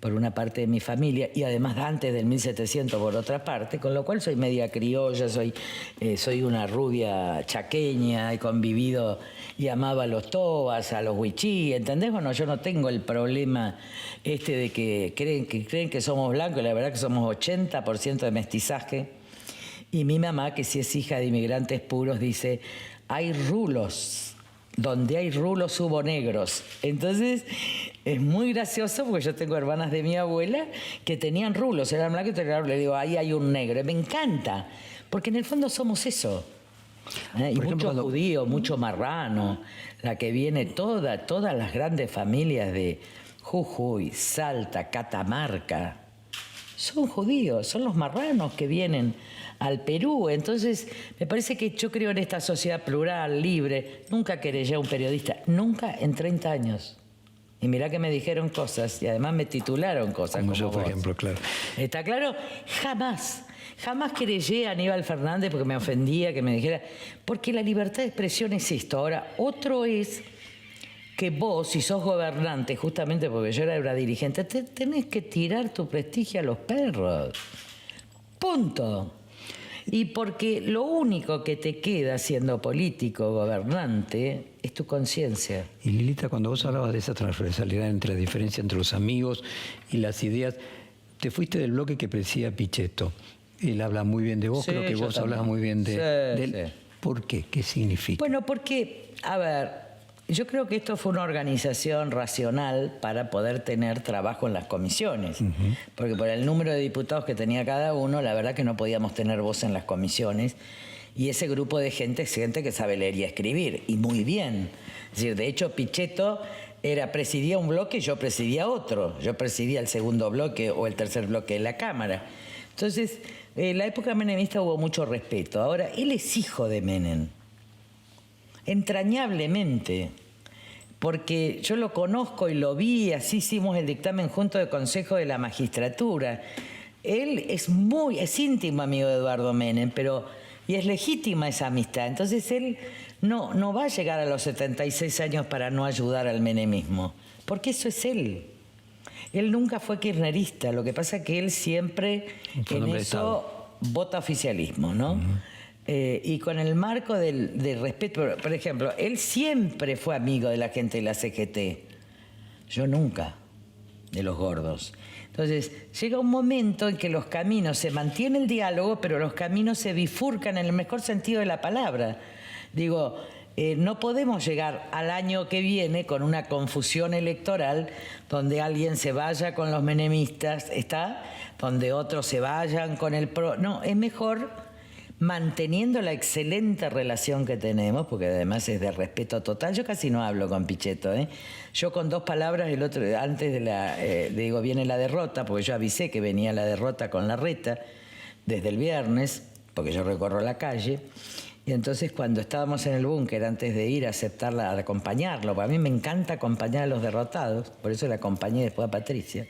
por una parte de mi familia, y además antes del 1700 por otra parte, con lo cual soy media criolla, soy una rubia chaqueña, he convivido y amaba a los tobas, a los huichí, ¿entendés? Bueno, yo no tengo el problema de que creen que somos blancos, la verdad que somos 80% de mestizaje. Y mi mamá, que sí es hija de inmigrantes puros, dice, hay rulos. Donde hay rulos hubo negros. Entonces, es muy gracioso porque yo tengo hermanas de mi abuela que tenían rulos, eran blancos y tenían rulos. Le digo, ahí hay un negro. Y me encanta, porque en el fondo somos eso. Y mucho judío, mucho marrano, la que viene todas las grandes familias de Jujuy, Salta, Catamarca, son judíos, son los marranos que vienen al Perú. Entonces, me parece que yo creo en esta sociedad plural, libre. Nunca querellé a un periodista, nunca en 30 años. Y mirá que me dijeron cosas, y además me titularon cosas. Como yo, por ejemplo, claro. ¿Está claro? Jamás querellé a Aníbal Fernández porque me ofendía que me dijera, porque la libertad de expresión es esto. Ahora, otro es que vos, si sos gobernante, justamente porque yo era dirigente, tenés que tirar tu prestigio a los perros. Punto. Y porque lo único que te queda siendo político, gobernante, es tu conciencia. Y Lilita, cuando vos hablabas de esa transversalidad entre la diferencia entre los amigos y las ideas, te fuiste del bloque que presidía Pichetto. Él habla muy bien de vos, Sí, creo que vos hablas muy bien de él. Sí. ¿Por qué? ¿Qué significa? Bueno, porque, a ver, yo creo que esto fue una organización racional para poder tener trabajo en las comisiones. Porque por el número de diputados que tenía cada uno, la verdad que no podíamos tener voz en las comisiones. Y ese grupo de gente es gente que sabe leer y escribir, y muy bien. Es decir, de hecho, Pichetto presidía un bloque y yo presidía otro. Yo presidía el segundo bloque o el tercer bloque de la Cámara. Entonces, en la época menemista hubo mucho respeto. Ahora, él es hijo de Menem. Entrañablemente, porque yo lo conozco y lo vi, así hicimos el dictamen junto del Consejo de la Magistratura. Él es íntimo amigo de Eduardo Menem, y es legítima esa amistad. Entonces él no va a llegar a los 76 años para no ayudar al menemismo, porque eso es él. Él nunca fue kirchnerista, lo que pasa es que él siempre en eso vota oficialismo, ¿no? Y con el marco del respeto, por ejemplo, él siempre fue amigo de la gente de la CGT, yo nunca, de los gordos. Entonces, llega un momento en que los caminos, se mantiene el diálogo, pero los caminos se bifurcan en el mejor sentido de la palabra. Digo, no podemos llegar al año que viene con una confusión electoral donde alguien se vaya con los menemistas, donde otros se vayan con el PRO. No, es mejor manteniendo la excelente relación que tenemos, porque además es de respeto total. Yo casi no hablo con Pichetto, ¿eh? Yo con 2 palabras, el otro antes digo, viene la derrota, porque yo avisé que venía la derrota con Larreta desde el viernes, porque yo recorro la calle. Y entonces cuando estábamos en el búnker, antes de ir a aceptarla, a acompañarlo, porque a mí me encanta acompañar a los derrotados, por eso la acompañé después a Patricia,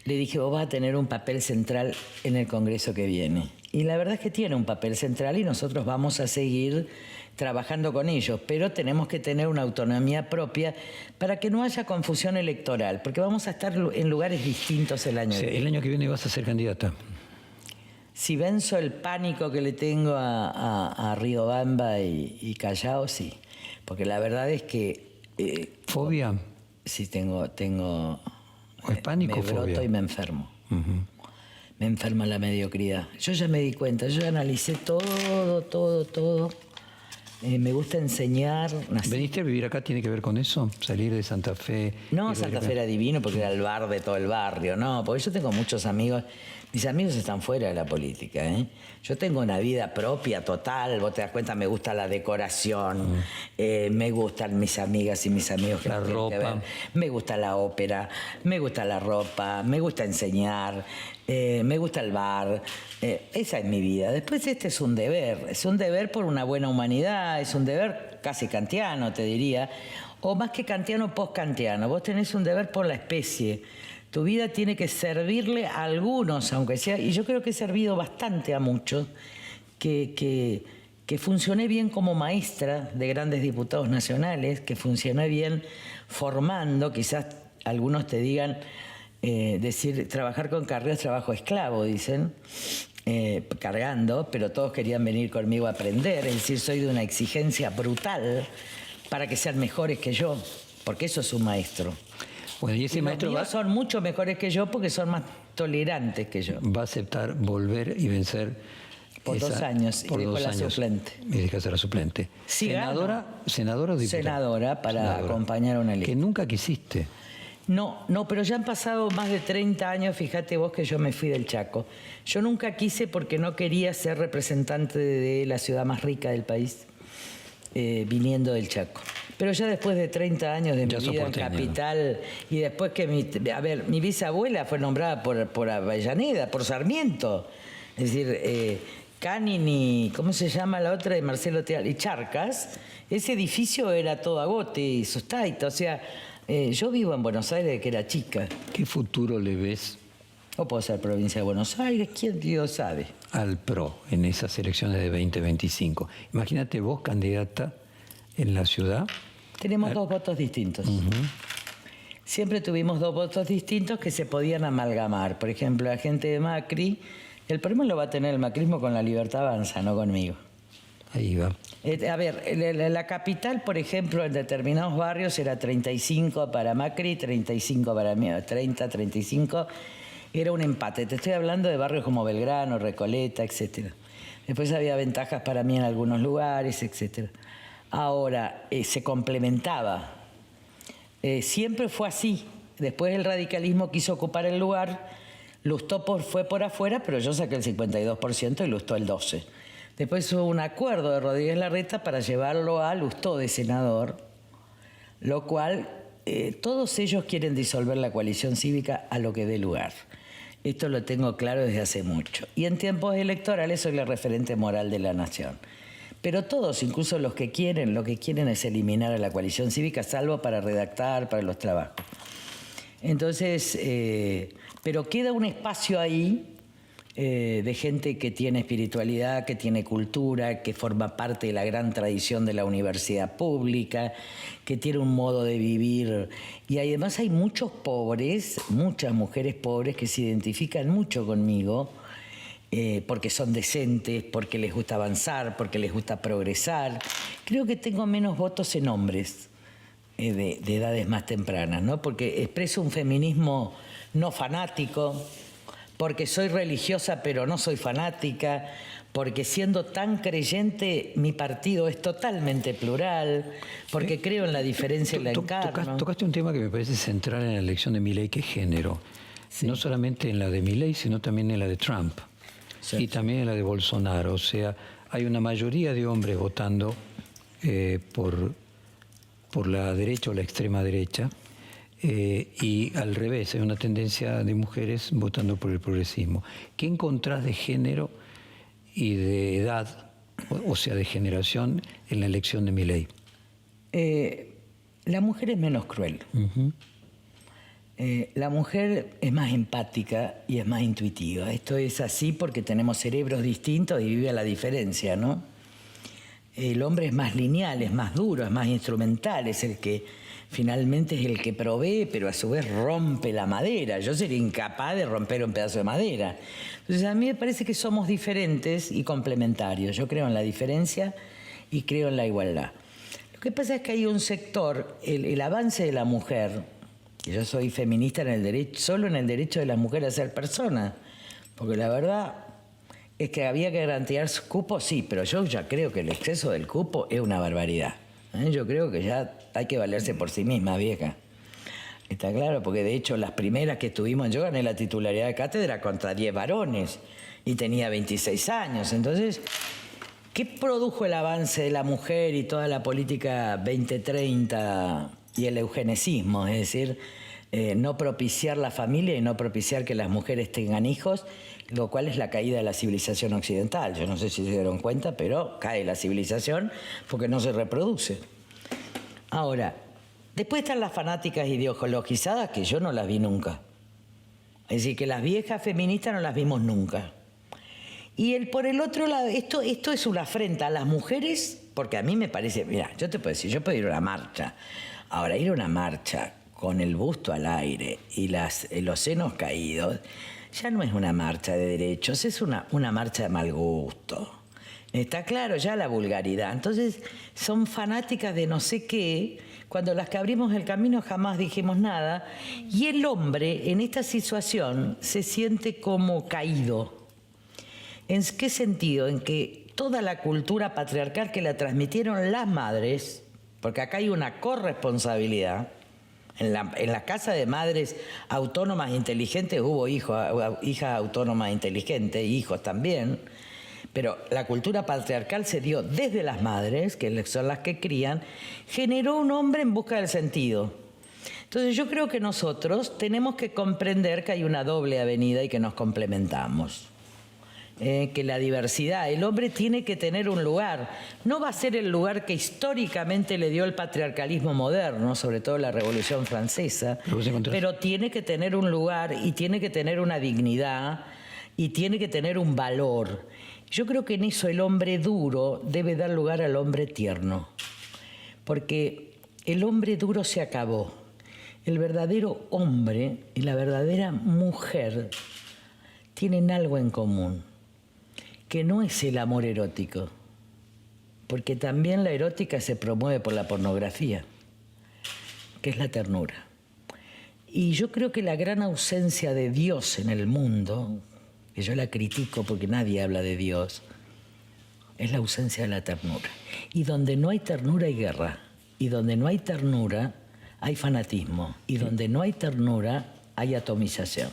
le dije, vos vas a tener un papel central en el Congreso que viene. Y la verdad es que tiene un papel central y nosotros vamos a seguir trabajando con ellos, pero tenemos que tener una autonomía propia para que no haya confusión electoral, porque vamos a estar en lugares distintos el año que viene. El año que viene vas a ser candidata. Si venzo el pánico que le tengo a Riobamba y Callao, sí. Porque la verdad es que... ¿Fobia? Sí, tengo ¿O es pánico o me broto fobia? y me enfermo. Me enferma la mediocridad. Yo ya me di cuenta, yo ya analicé todo. Me gusta enseñar. ¿Veniste a vivir acá? ¿Tiene que ver con eso? ¿Salir de Santa Fe? No, Santa Fe era divino porque era el bar de todo el barrio. No, porque yo tengo muchos amigos. Mis amigos están fuera de la política, ¿eh? Yo tengo una vida propia, total. Vos te das cuenta, me gusta la decoración, me gustan mis amigas y mis amigos. La ropa. Me gusta la ópera, me gusta la ropa, me gusta enseñar, me gusta el bar. Esa es mi vida. Después este es un deber por una buena humanidad, es un deber casi kantiano, te diría, o más que kantiano, post-kantiano. Vos tenés un deber por la especie. Tu vida tiene que servirle a algunos, aunque sea, y yo creo que he servido bastante a muchos que que funcioné bien como maestra de grandes diputados nacionales, que funcioné bien formando, quizás algunos te digan, decir, trabajar con Carrió es trabajo esclavo, dicen, cargando, pero todos querían venir conmigo a aprender, es decir, soy de una exigencia brutal para que sean mejores que yo, porque eso es un maestro. Bueno, y ese maestro son mucho mejores que yo porque son más tolerantes que yo. Va a aceptar volver y vencer por 2 años por y dejó 2 la años, suplente. Y dejaste la suplente. Sí, ¿Senadora o diputada? Senadora para acompañar a una lista. Que nunca quisiste. No, pero ya han pasado más de 30 años, fíjate vos que yo me fui del Chaco. Yo nunca quise porque no quería ser representante de la ciudad más rica del país, viniendo del Chaco. Pero ya después de 30 años de mi vida en Capital, y después que mi bisabuela fue nombrada por Avellaneda, por Sarmiento, es decir, Canini, ¿cómo se llama la otra? De Marcelo Teal, y Charcas, ese edificio era todo Agote y Sostaita, o sea, yo vivo en Buenos Aires desde que era chica. ¿Qué futuro le ves? O puedo ser provincia de Buenos Aires, quién Dios sabe. Al PRO en esas elecciones de 2025. Imagínate vos, candidata en la ciudad. Tenemos 2 votos distintos. Siempre tuvimos 2 votos distintos que se podían amalgamar. Por ejemplo, la gente de Macri, el problema lo va a tener el macrismo con La Libertad Avanza, no conmigo. Ahí va. A ver, la capital, por ejemplo, en determinados barrios era 35 para Macri, 35 para mí, 30, 35. Era un empate. Te estoy hablando de barrios como Belgrano, Recoleta, etcétera. Después había ventajas para mí en algunos lugares, etcétera. Ahora, se complementaba. Siempre fue así. Después el radicalismo quiso ocupar el lugar. Lustó fue por afuera, pero yo saqué el 52% y Lustó el 12%. Después hubo un acuerdo de Rodríguez Larreta para llevarlo a Lustó de senador, lo cual todos ellos quieren disolver la coalición cívica a lo que dé lugar. Esto lo tengo claro desde hace mucho. Y en tiempos electorales soy la referente moral de la nación. Pero todos, incluso los que quieren, lo que quieren es eliminar a la coalición cívica, salvo para redactar, para los trabajos. Entonces, pero queda un espacio ahí de gente que tiene espiritualidad, que tiene cultura, que forma parte de la gran tradición de la universidad pública, que tiene un modo de vivir. Y además hay muchos pobres, muchas mujeres pobres que se identifican mucho conmigo, porque son decentes, porque les gusta avanzar, porque les gusta progresar. Creo que tengo menos votos en hombres de edades más tempranas, ¿no? Porque expreso un feminismo no fanático, porque soy religiosa pero no soy fanática, porque siendo tan creyente mi partido es totalmente plural, porque creo en la diferencia y la encarno. Tocaste un tema que me parece central en la elección de Milei, que es género. Sí. No solamente en la de Milei, sino también en la de Trump. Sí. Y también en la de Bolsonaro. O sea, hay una mayoría de hombres votando por la derecha o la extrema derecha, y al revés, hay una tendencia de mujeres votando por el progresismo. ¿Qué encontrás de género y de edad, o sea, de generación, en la elección de Milei? La mujer es menos cruel. La mujer es más empática y es más intuitiva. Esto es así porque tenemos cerebros distintos y vive a la diferencia, ¿no? El hombre es más lineal, es más duro, es más instrumental, es el que finalmente es el que provee, pero a su vez rompe la madera. Yo sería incapaz de romper un pedazo de madera. Entonces a mí me parece que somos diferentes y complementarios. Yo creo en la diferencia y creo en la igualdad. Lo que pasa es que hay un sector, el avance de la mujer, que yo soy feminista en el derecho, solo en el derecho de las mujeres a ser personas, porque la verdad es que había que garantizar su cupo, sí, pero yo ya creo que el exceso del cupo es una barbaridad. Yo creo que ya hay que valerse por sí misma, vieja. Está claro, porque de hecho las primeras que estuvimos, yo gané la titularidad de cátedra contra 10 varones y tenía 26 años. Entonces, ¿qué produjo el avance de la mujer y toda la política 2030 y el eugenesismo? Es decir, no propiciar la familia y no propiciar que las mujeres tengan hijos, lo cual es la caída de la civilización occidental. Yo no sé si se dieron cuenta, pero cae la civilización porque no se reproduce. Ahora, después están las fanáticas ideologizadas, que yo no las vi nunca. Es decir, que las viejas feministas no las vimos nunca. Y por el otro lado, esto es una afrenta a las mujeres, porque a mí me parece, mira, yo te puedo decir, yo puedo ir a una marcha. Ahora, ir a una marcha con el busto al aire y los senos caídos, ya no es una marcha de derechos, es una marcha de mal gusto. Está claro ya la vulgaridad. Entonces, son fanáticas de no sé qué. Cuando las que abrimos el camino jamás dijimos nada. Y el hombre, en esta situación, se siente como caído. ¿En qué sentido? En que toda la cultura patriarcal que la transmitieron las madres, porque acá hay una corresponsabilidad, en la casa de madres autónomas inteligentes hubo hijas autónomas inteligentes, hijos también, pero la cultura patriarcal se dio desde las madres, que son las que crían, generó un hombre en busca del sentido. Entonces yo creo que nosotros tenemos que comprender que hay una doble avenida y que nos complementamos. Que la diversidad, el hombre tiene que tener un lugar. No va a ser el lugar que históricamente le dio el patriarcalismo moderno, sobre todo la Revolución Francesa, pero tiene que tener un lugar y tiene que tener una dignidad y tiene que tener un valor. Yo creo que en eso el hombre duro debe dar lugar al hombre tierno, porque el hombre duro se acabó. El verdadero hombre y la verdadera mujer tienen algo en común, que no es el amor erótico, porque también la erótica se promueve por la pornografía, que es la ternura. Y yo creo que la gran ausencia de Dios en el mundo, que yo la critico porque nadie habla de Dios, es la ausencia de la ternura. Y donde no hay ternura hay guerra, y donde no hay ternura hay fanatismo, y donde no hay ternura hay atomización.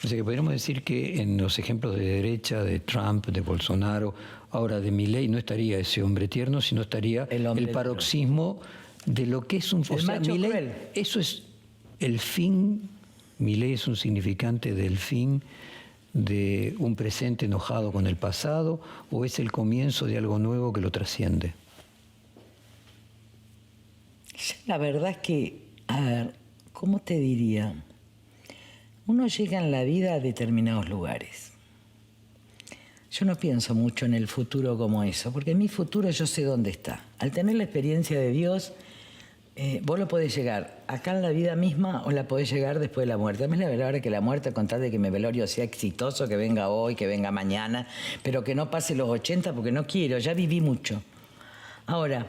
O sea que podríamos decir que en los ejemplos de derecha, de Trump, de Bolsonaro, ahora de Milei, no estaría ese hombre tierno, sino estaría el paroxismo de lo que es un... O sea, Milei, eso es el fin, Milei es un significante del fin de un presente enojado con el pasado, o es el comienzo de algo nuevo que lo trasciende. La verdad es que, a ver, ¿cómo te diría? Uno llega en la vida a determinados lugares. Yo no pienso mucho en el futuro como eso, porque en mi futuro yo sé dónde está. Al tener la experiencia de Dios, vos lo podés llegar acá en la vida misma o la podés llegar después de la muerte. A mí la verdad es que la muerte, con tal de que mi velorio sea exitoso, que venga hoy, que venga mañana, pero que no pase los 80 porque no quiero, ya viví mucho. Ahora,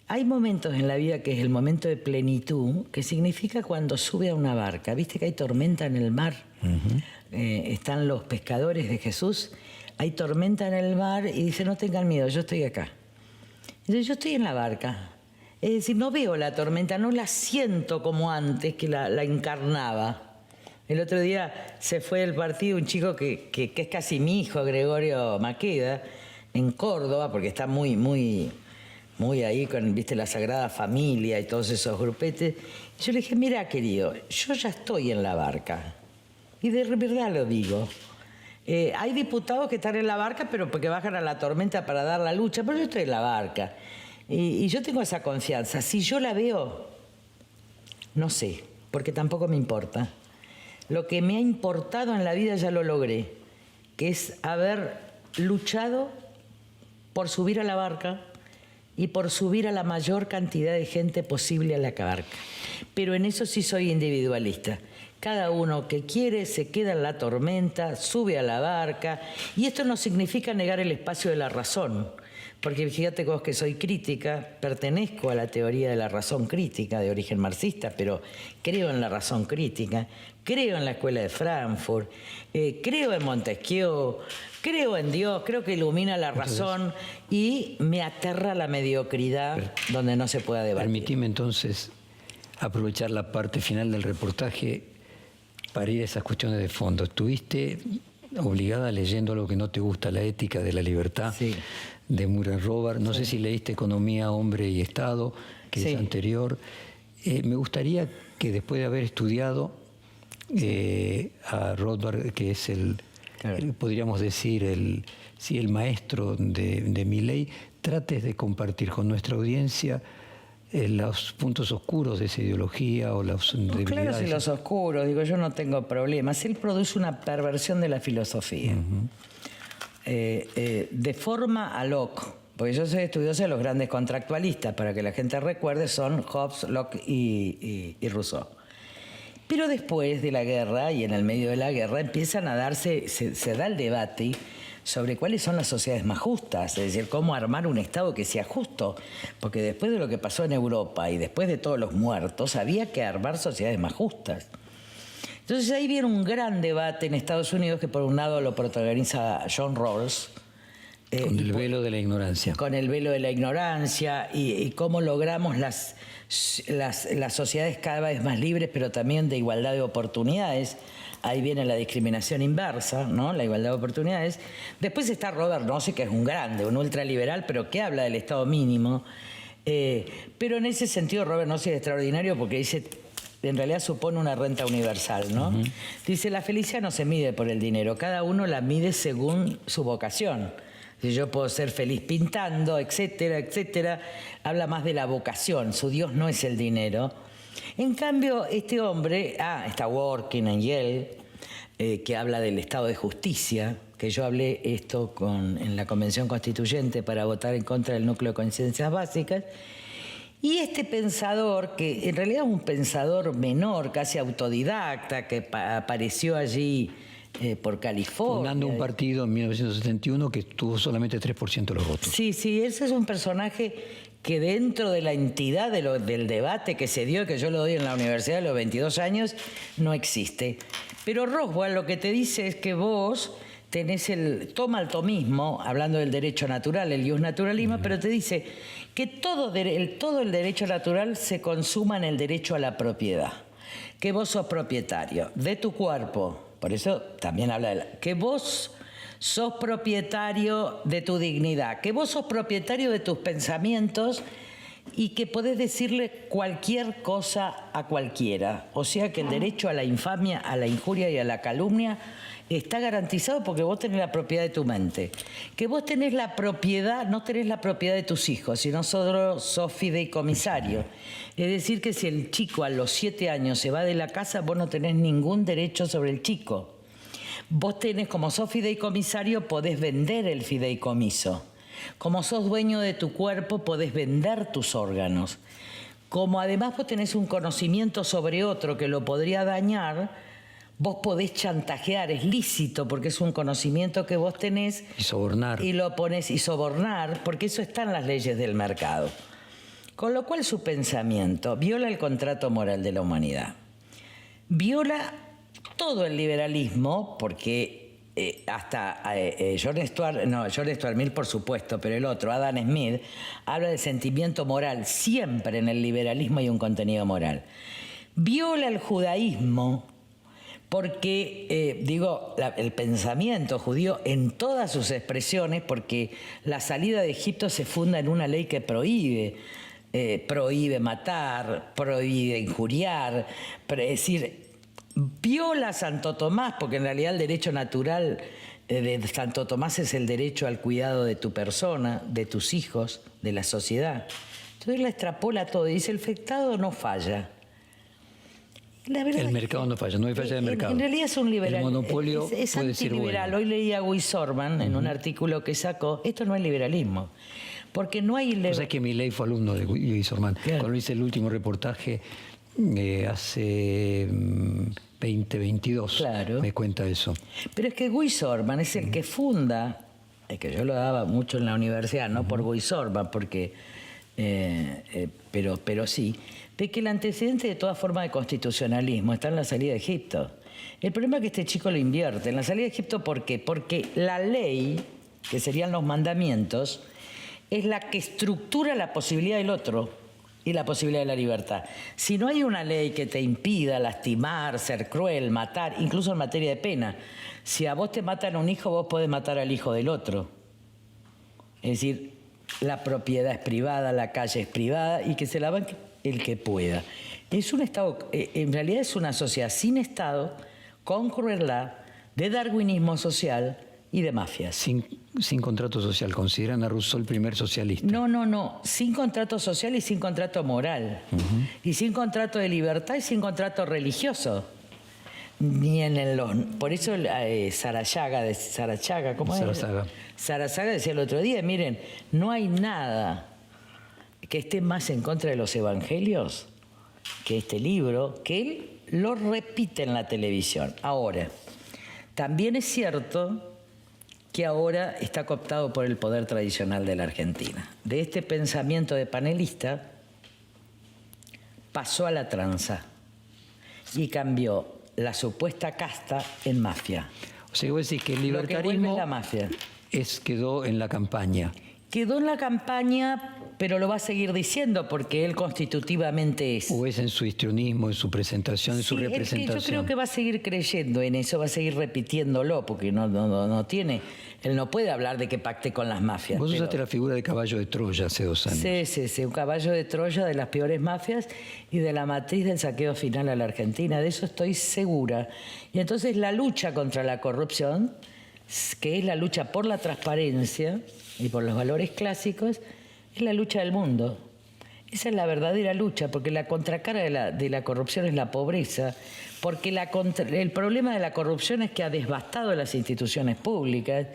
hay momentos en la vida que es el momento de plenitud, que significa cuando sube a una barca. ¿Viste que hay tormenta en el mar? Están los pescadores de Jesús, hay tormenta en el mar y dice, no tengan miedo, yo estoy acá. Entonces yo estoy en la barca. Es decir, no veo la tormenta, no la siento como antes que la encarnaba. El otro día se fue del partido un chico que es casi mi hijo, Gregorio Maqueda, en Córdoba, porque está muy ahí con, viste, la Sagrada Familia y todos esos grupetes. Yo le dije, mira, querido, yo ya estoy en la barca. Y de verdad lo digo. Hay diputados que están en la barca, pero porque bajan a la tormenta para dar la lucha, pero yo estoy en la barca. Y yo tengo esa confianza. Si yo la veo, no sé, porque tampoco me importa. Lo que me ha importado en la vida ya lo logré, que es haber luchado por subir a la barca y por subir a la mayor cantidad de gente posible a la barca. Pero en eso sí soy individualista. Cada uno que quiere se queda en la tormenta, sube a la barca, y esto no significa negar el espacio de la razón, Porque fíjate vos que soy crítica, pertenezco a la teoría de la razón crítica de origen marxista, pero creo en la razón crítica, creo en la escuela de Frankfurt, creo en Montesquieu, creo en Dios, creo que ilumina la razón y me aterra la mediocridad donde no se pueda debatir. Permitime entonces aprovechar la parte final del reportaje para ir a esas cuestiones de fondo. Estuviste obligada leyendo algo que no te gusta, La ética de la libertad, sí, de Murray Rothbard. No sé si leíste Economía, Hombre y Estado, que sí, es anterior. Me gustaría que después de haber estudiado a Rothbard, que es podríamos decir, el maestro de Milei, trates de compartir con nuestra audiencia los puntos oscuros de esa ideología o las debilidades. Claro, si los oscuros, digo, yo no tengo problemas. Él produce una perversión de la filosofía. De forma a Locke, porque yo soy estudioso de los grandes contractualistas, para que la gente recuerde, son Hobbes, Locke y Rousseau. Pero después de la guerra y en el medio de la guerra empiezan a darse, se da el debate sobre cuáles son las sociedades más justas, es decir, cómo armar un Estado que sea justo, porque después de lo que pasó en Europa y después de todos los muertos, había que armar sociedades más justas. Entonces ahí viene un gran debate en Estados Unidos que por un lado lo protagoniza John Rawls. Con el velo de la ignorancia. Con el velo de la ignorancia y cómo logramos las sociedades cada vez más libres, pero también de igualdad de oportunidades. Ahí viene la discriminación inversa, ¿no? La igualdad de oportunidades. Después está Robert Nozick, que es un grande, un ultraliberal, pero que habla del Estado mínimo. Pero en ese sentido Robert Nozick es extraordinario porque dice, en realidad supone una renta universal, ¿no? Dice, la felicidad no se mide por el dinero, cada uno la mide según su vocación. Si yo puedo ser feliz pintando, etcétera, etcétera, habla más de la vocación, su Dios no es el dinero. En cambio, este hombre, está Working en Yale, que habla del Estado de Justicia, que yo hablé esto en la Convención Constituyente para votar en contra del núcleo de conciencias básicas, y este pensador, que en realidad es un pensador menor, casi autodidacta, que apareció allí por California. Fundando un partido en 1971 que tuvo solamente 3% de los votos. Sí, ese es un personaje que dentro de la entidad del debate que se dio, que yo lo doy en la universidad a los 22 años, no existe. Pero Roswell lo que te dice es que vos tenés toma el tomismo, hablando del derecho natural, el justnaturalismo, pero te dice que todo el derecho natural se consuma en el derecho a la propiedad, que vos sos propietario de tu cuerpo. Por eso también habla que vos sos propietario de tu dignidad, que vos sos propietario de tus pensamientos y que podés decirle cualquier cosa a cualquiera. O sea que el derecho a la infamia, a la injuria y a la calumnia está garantizado porque vos tenés la propiedad de tu mente. Que vos tenés la propiedad, no tenés la propiedad de tus hijos, sino solo sos fideicomisario. Es decir, que si el chico a los 7 años se va de la casa, vos no tenés ningún derecho sobre el chico. Vos tenés, como sos fideicomisario, podés vender el fideicomiso. Como sos dueño de tu cuerpo, podés vender tus órganos. Como además vos tenés un conocimiento sobre otro que lo podría dañar, vos podés chantajear, es lícito porque es un conocimiento que vos tenés. Y sobornar. Y lo pones, y sobornar, porque eso está en las leyes del mercado. Con lo cual su pensamiento viola el contrato moral de la humanidad. Viola todo el liberalismo, porque hasta John Stuart Mill, por supuesto, pero el otro, Adam Smith, habla del sentimiento moral. Siempre en el liberalismo hay un contenido moral. Viola el judaísmo, porque, el pensamiento judío en todas sus expresiones, porque la salida de Egipto se funda en una ley que prohíbe matar, prohíbe injuriar, es decir, viola a Santo Tomás, porque en realidad el derecho natural de Santo Tomás es el derecho al cuidado de tu persona, de tus hijos, de la sociedad. Entonces la extrapola todo y dice, el Estado no falla. El mercado no falla, no hay falla de mercado. En realidad es un liberal. El monopolio es puede ser antiliberal. bueno. Hoy leía a Guy Sorman en un artículo que sacó, esto no es liberalismo. Porque no hay... O sea que Milei fue alumno de Guy Sorman. Claro. Cuando hice el último reportaje hace 2022, claro, me cuenta eso. Pero es que Guy Sorman es el que funda es que yo lo daba mucho en la universidad, no por Boisorba, porque, pero sí, de que el antecedente de toda forma de constitucionalismo está en la salida de Egipto. El problema es que este chico lo invierte. En la salida de Egipto, ¿por qué? Porque la ley, que serían los mandamientos, es la que estructura la posibilidad del otro y la posibilidad de la libertad. Si no hay una ley que te impida lastimar, ser cruel, matar, incluso en materia de pena, si a vos te matan a un hijo, vos podés matar al hijo del otro. Es decir, la propiedad es privada, la calle es privada y que se la banque el que pueda. Es un Estado, en realidad es una sociedad sin Estado, con crueldad, de darwinismo social y de mafias. Sin contrato social. ¿Consideran a Rousseau el primer socialista? No. Sin contrato social y sin contrato moral. Y sin contrato de libertad y sin contrato religioso. Ni en el... Por eso Sarachaga, ¿cómo es? Sarazaga decía el otro día, miren, no hay nada que esté más en contra de los evangelios que este libro, que él lo repite en la televisión. Ahora, también es cierto que ahora está cooptado por el poder tradicional de la Argentina. De este pensamiento de panelista pasó a la tranza y cambió la supuesta casta en mafia. O sea, vos decís que el libertarismo la mafia quedó en la campaña. Quedó en la campaña, pero lo va a seguir diciendo porque él constitutivamente es. ¿O es en su histrionismo, en su presentación, en su representación? Es que yo creo que va a seguir creyendo en eso, va a seguir repitiéndolo, porque no tiene... Él no puede hablar de que pacte con las mafias. Vos usaste la figura de caballo de Troya hace 2 años. Sí, un caballo de Troya de las peores mafias y de la matriz del saqueo final a la Argentina. De eso estoy segura. Y entonces la lucha contra la corrupción, que es la lucha por la transparencia y por los valores clásicos, es la lucha del mundo. Esa es la verdadera lucha, porque la contracara de la corrupción es la pobreza, porque el problema de la corrupción es que ha devastado las instituciones públicas.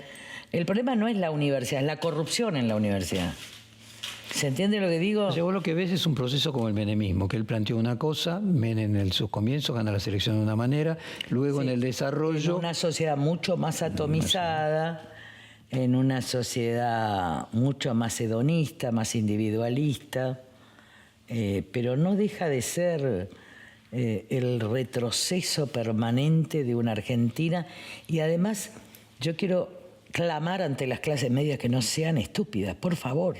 El problema no es la universidad, es la corrupción en la universidad. ¿Se entiende lo que digo? O sea, vos lo que ves es un proceso como el menemismo, que él planteó una cosa, Menem en sus comienzos gana la elección de una manera, luego en el desarrollo... En una sociedad mucho más atomizada, en una sociedad mucho más hedonista, más individualista, pero no deja de ser el retroceso permanente de una Argentina. Y además yo quiero clamar ante las clases medias que no sean estúpidas, por favor.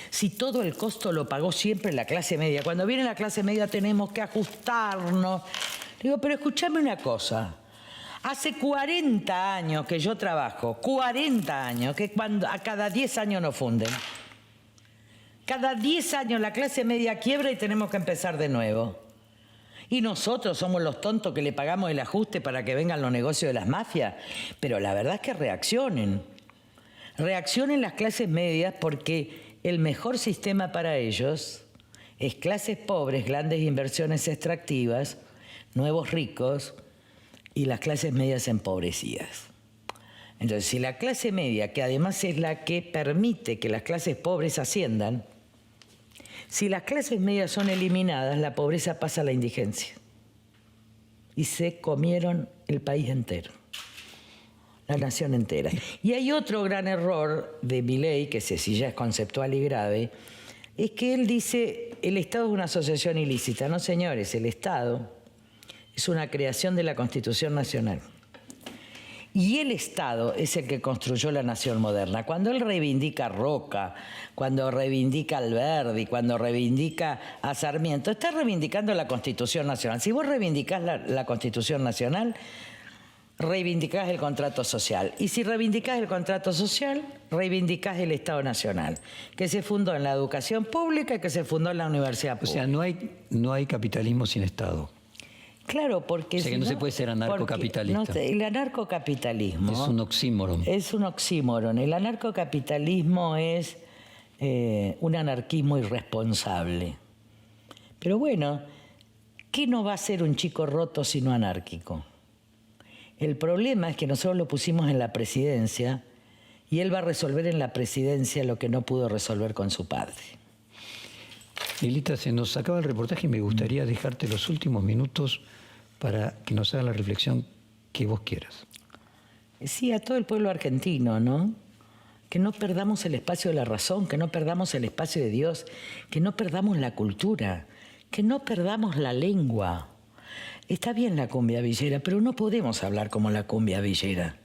Si todo el costo lo pagó siempre la clase media, cuando viene la clase media tenemos que ajustarnos. Digo, pero escúchame una cosa. Hace 40 años que yo trabajo, 40 años, que a cada 10 años nos funden. Cada 10 años la clase media quiebra y tenemos que empezar de nuevo. Y nosotros somos los tontos que le pagamos el ajuste para que vengan los negocios de las mafias. Pero la verdad es que reaccionen. Reaccionen las clases medias porque el mejor sistema para ellos es clases pobres, grandes inversiones extractivas, nuevos ricos y las clases medias empobrecidas. Entonces, si la clase media, que además es la que permite que las clases pobres asciendan, si las clases medias son eliminadas, la pobreza pasa a la indigencia. Y se comieron el país entero, la nación entera. Y hay otro gran error de Milei, que ese sí ya es conceptual y grave, es que él dice, el Estado es una asociación ilícita. No, señores, el Estado es una creación de la Constitución Nacional. Y el Estado es el que construyó la nación moderna. Cuando él reivindica a Roca, cuando reivindica a Alberdi, cuando reivindica a Sarmiento, está reivindicando la Constitución Nacional. Si vos reivindicás la Constitución Nacional, reivindicás el contrato social. Y si reivindicás el contrato social, reivindicás el Estado Nacional, que se fundó en la educación pública y que se fundó en la universidad pública. O sea, no hay capitalismo sin Estado. Claro, porque... O sea que no se puede ser anarcocapitalista. No, el anarcocapitalismo... Es un oxímoron. Es un oxímoron. El anarcocapitalismo es un anarquismo irresponsable. Pero bueno, ¿qué no va a ser un chico roto sino anárquico? El problema es que nosotros lo pusimos en la presidencia y él va a resolver en la presidencia lo que no pudo resolver con su padre. Lilita, se nos acaba el reportaje y me gustaría dejarte los últimos minutos para que nos haga la reflexión que vos quieras. Sí, a todo el pueblo argentino, ¿no? que no perdamos el espacio de la razón, que no perdamos el espacio de Dios, que no perdamos la cultura, que no perdamos la lengua. Está bien la cumbia villera, pero no podemos hablar como la cumbia villera.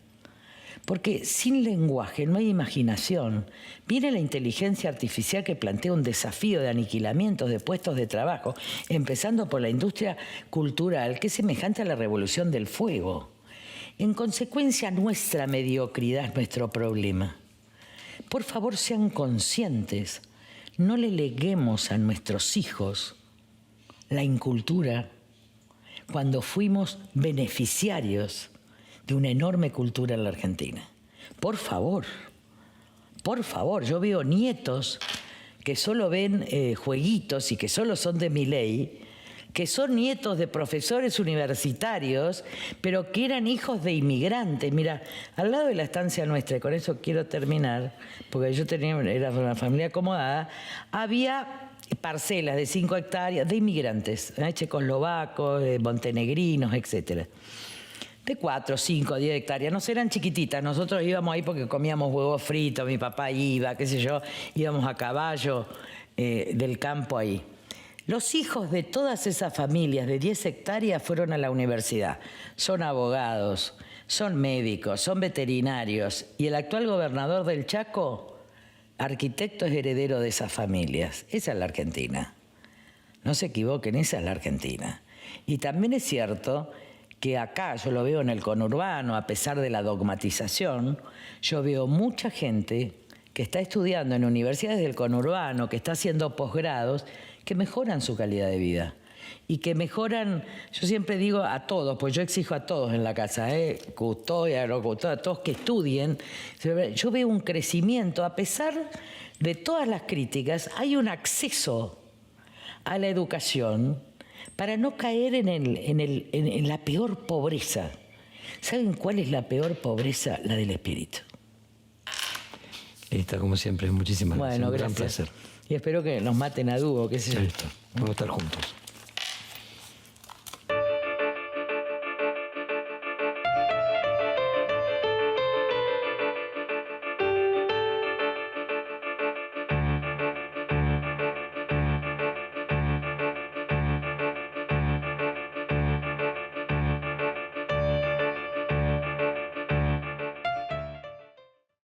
Porque sin lenguaje no hay imaginación. Viene la inteligencia artificial que plantea un desafío de aniquilamientos de puestos de trabajo, empezando por la industria cultural, que es semejante a la revolución del fuego. En consecuencia, nuestra mediocridad es nuestro problema. Por favor, sean conscientes. No le leguemos a nuestros hijos la incultura cuando fuimos beneficiarios de una enorme cultura en la Argentina. Por favor, yo veo nietos que solo ven jueguitos y que solo son de Milei, que son nietos de profesores universitarios, pero que eran hijos de inmigrantes. Mira, al lado de la estancia nuestra, y con eso quiero terminar, porque yo era una familia acomodada, había parcelas de 5 hectáreas de inmigrantes, checoslovacos, montenegrinos, etcétera. De 4, 5, 10 hectáreas, no eran chiquititas, nosotros íbamos ahí porque comíamos huevos fritos, mi papá iba, qué sé yo, íbamos a caballo del campo ahí. Los hijos de todas esas familias de 10 hectáreas fueron a la universidad, son abogados, son médicos, son veterinarios, y el actual gobernador del Chaco, arquitecto, es heredero de esas familias. Esa es la Argentina. No se equivoquen, esa es la Argentina. Y también es cierto que acá, yo lo veo en el conurbano, a pesar de la dogmatización, yo veo mucha gente que está estudiando en universidades del conurbano, que está haciendo posgrados, que mejoran su calidad de vida y que mejoran, yo siempre digo a todos, pues yo exijo a todos en la casa, custodia, no custodia, a todos que estudien. Yo veo un crecimiento, a pesar de todas las críticas, hay un acceso a la educación para no caer en la peor pobreza. ¿Saben cuál es la peor pobreza? La del espíritu. Está como siempre, muchísimas gracias. Bueno, un gran gracias. placer. Y espero que nos maten a dúo, qué sé yo. Listo. Vamos a estar juntos.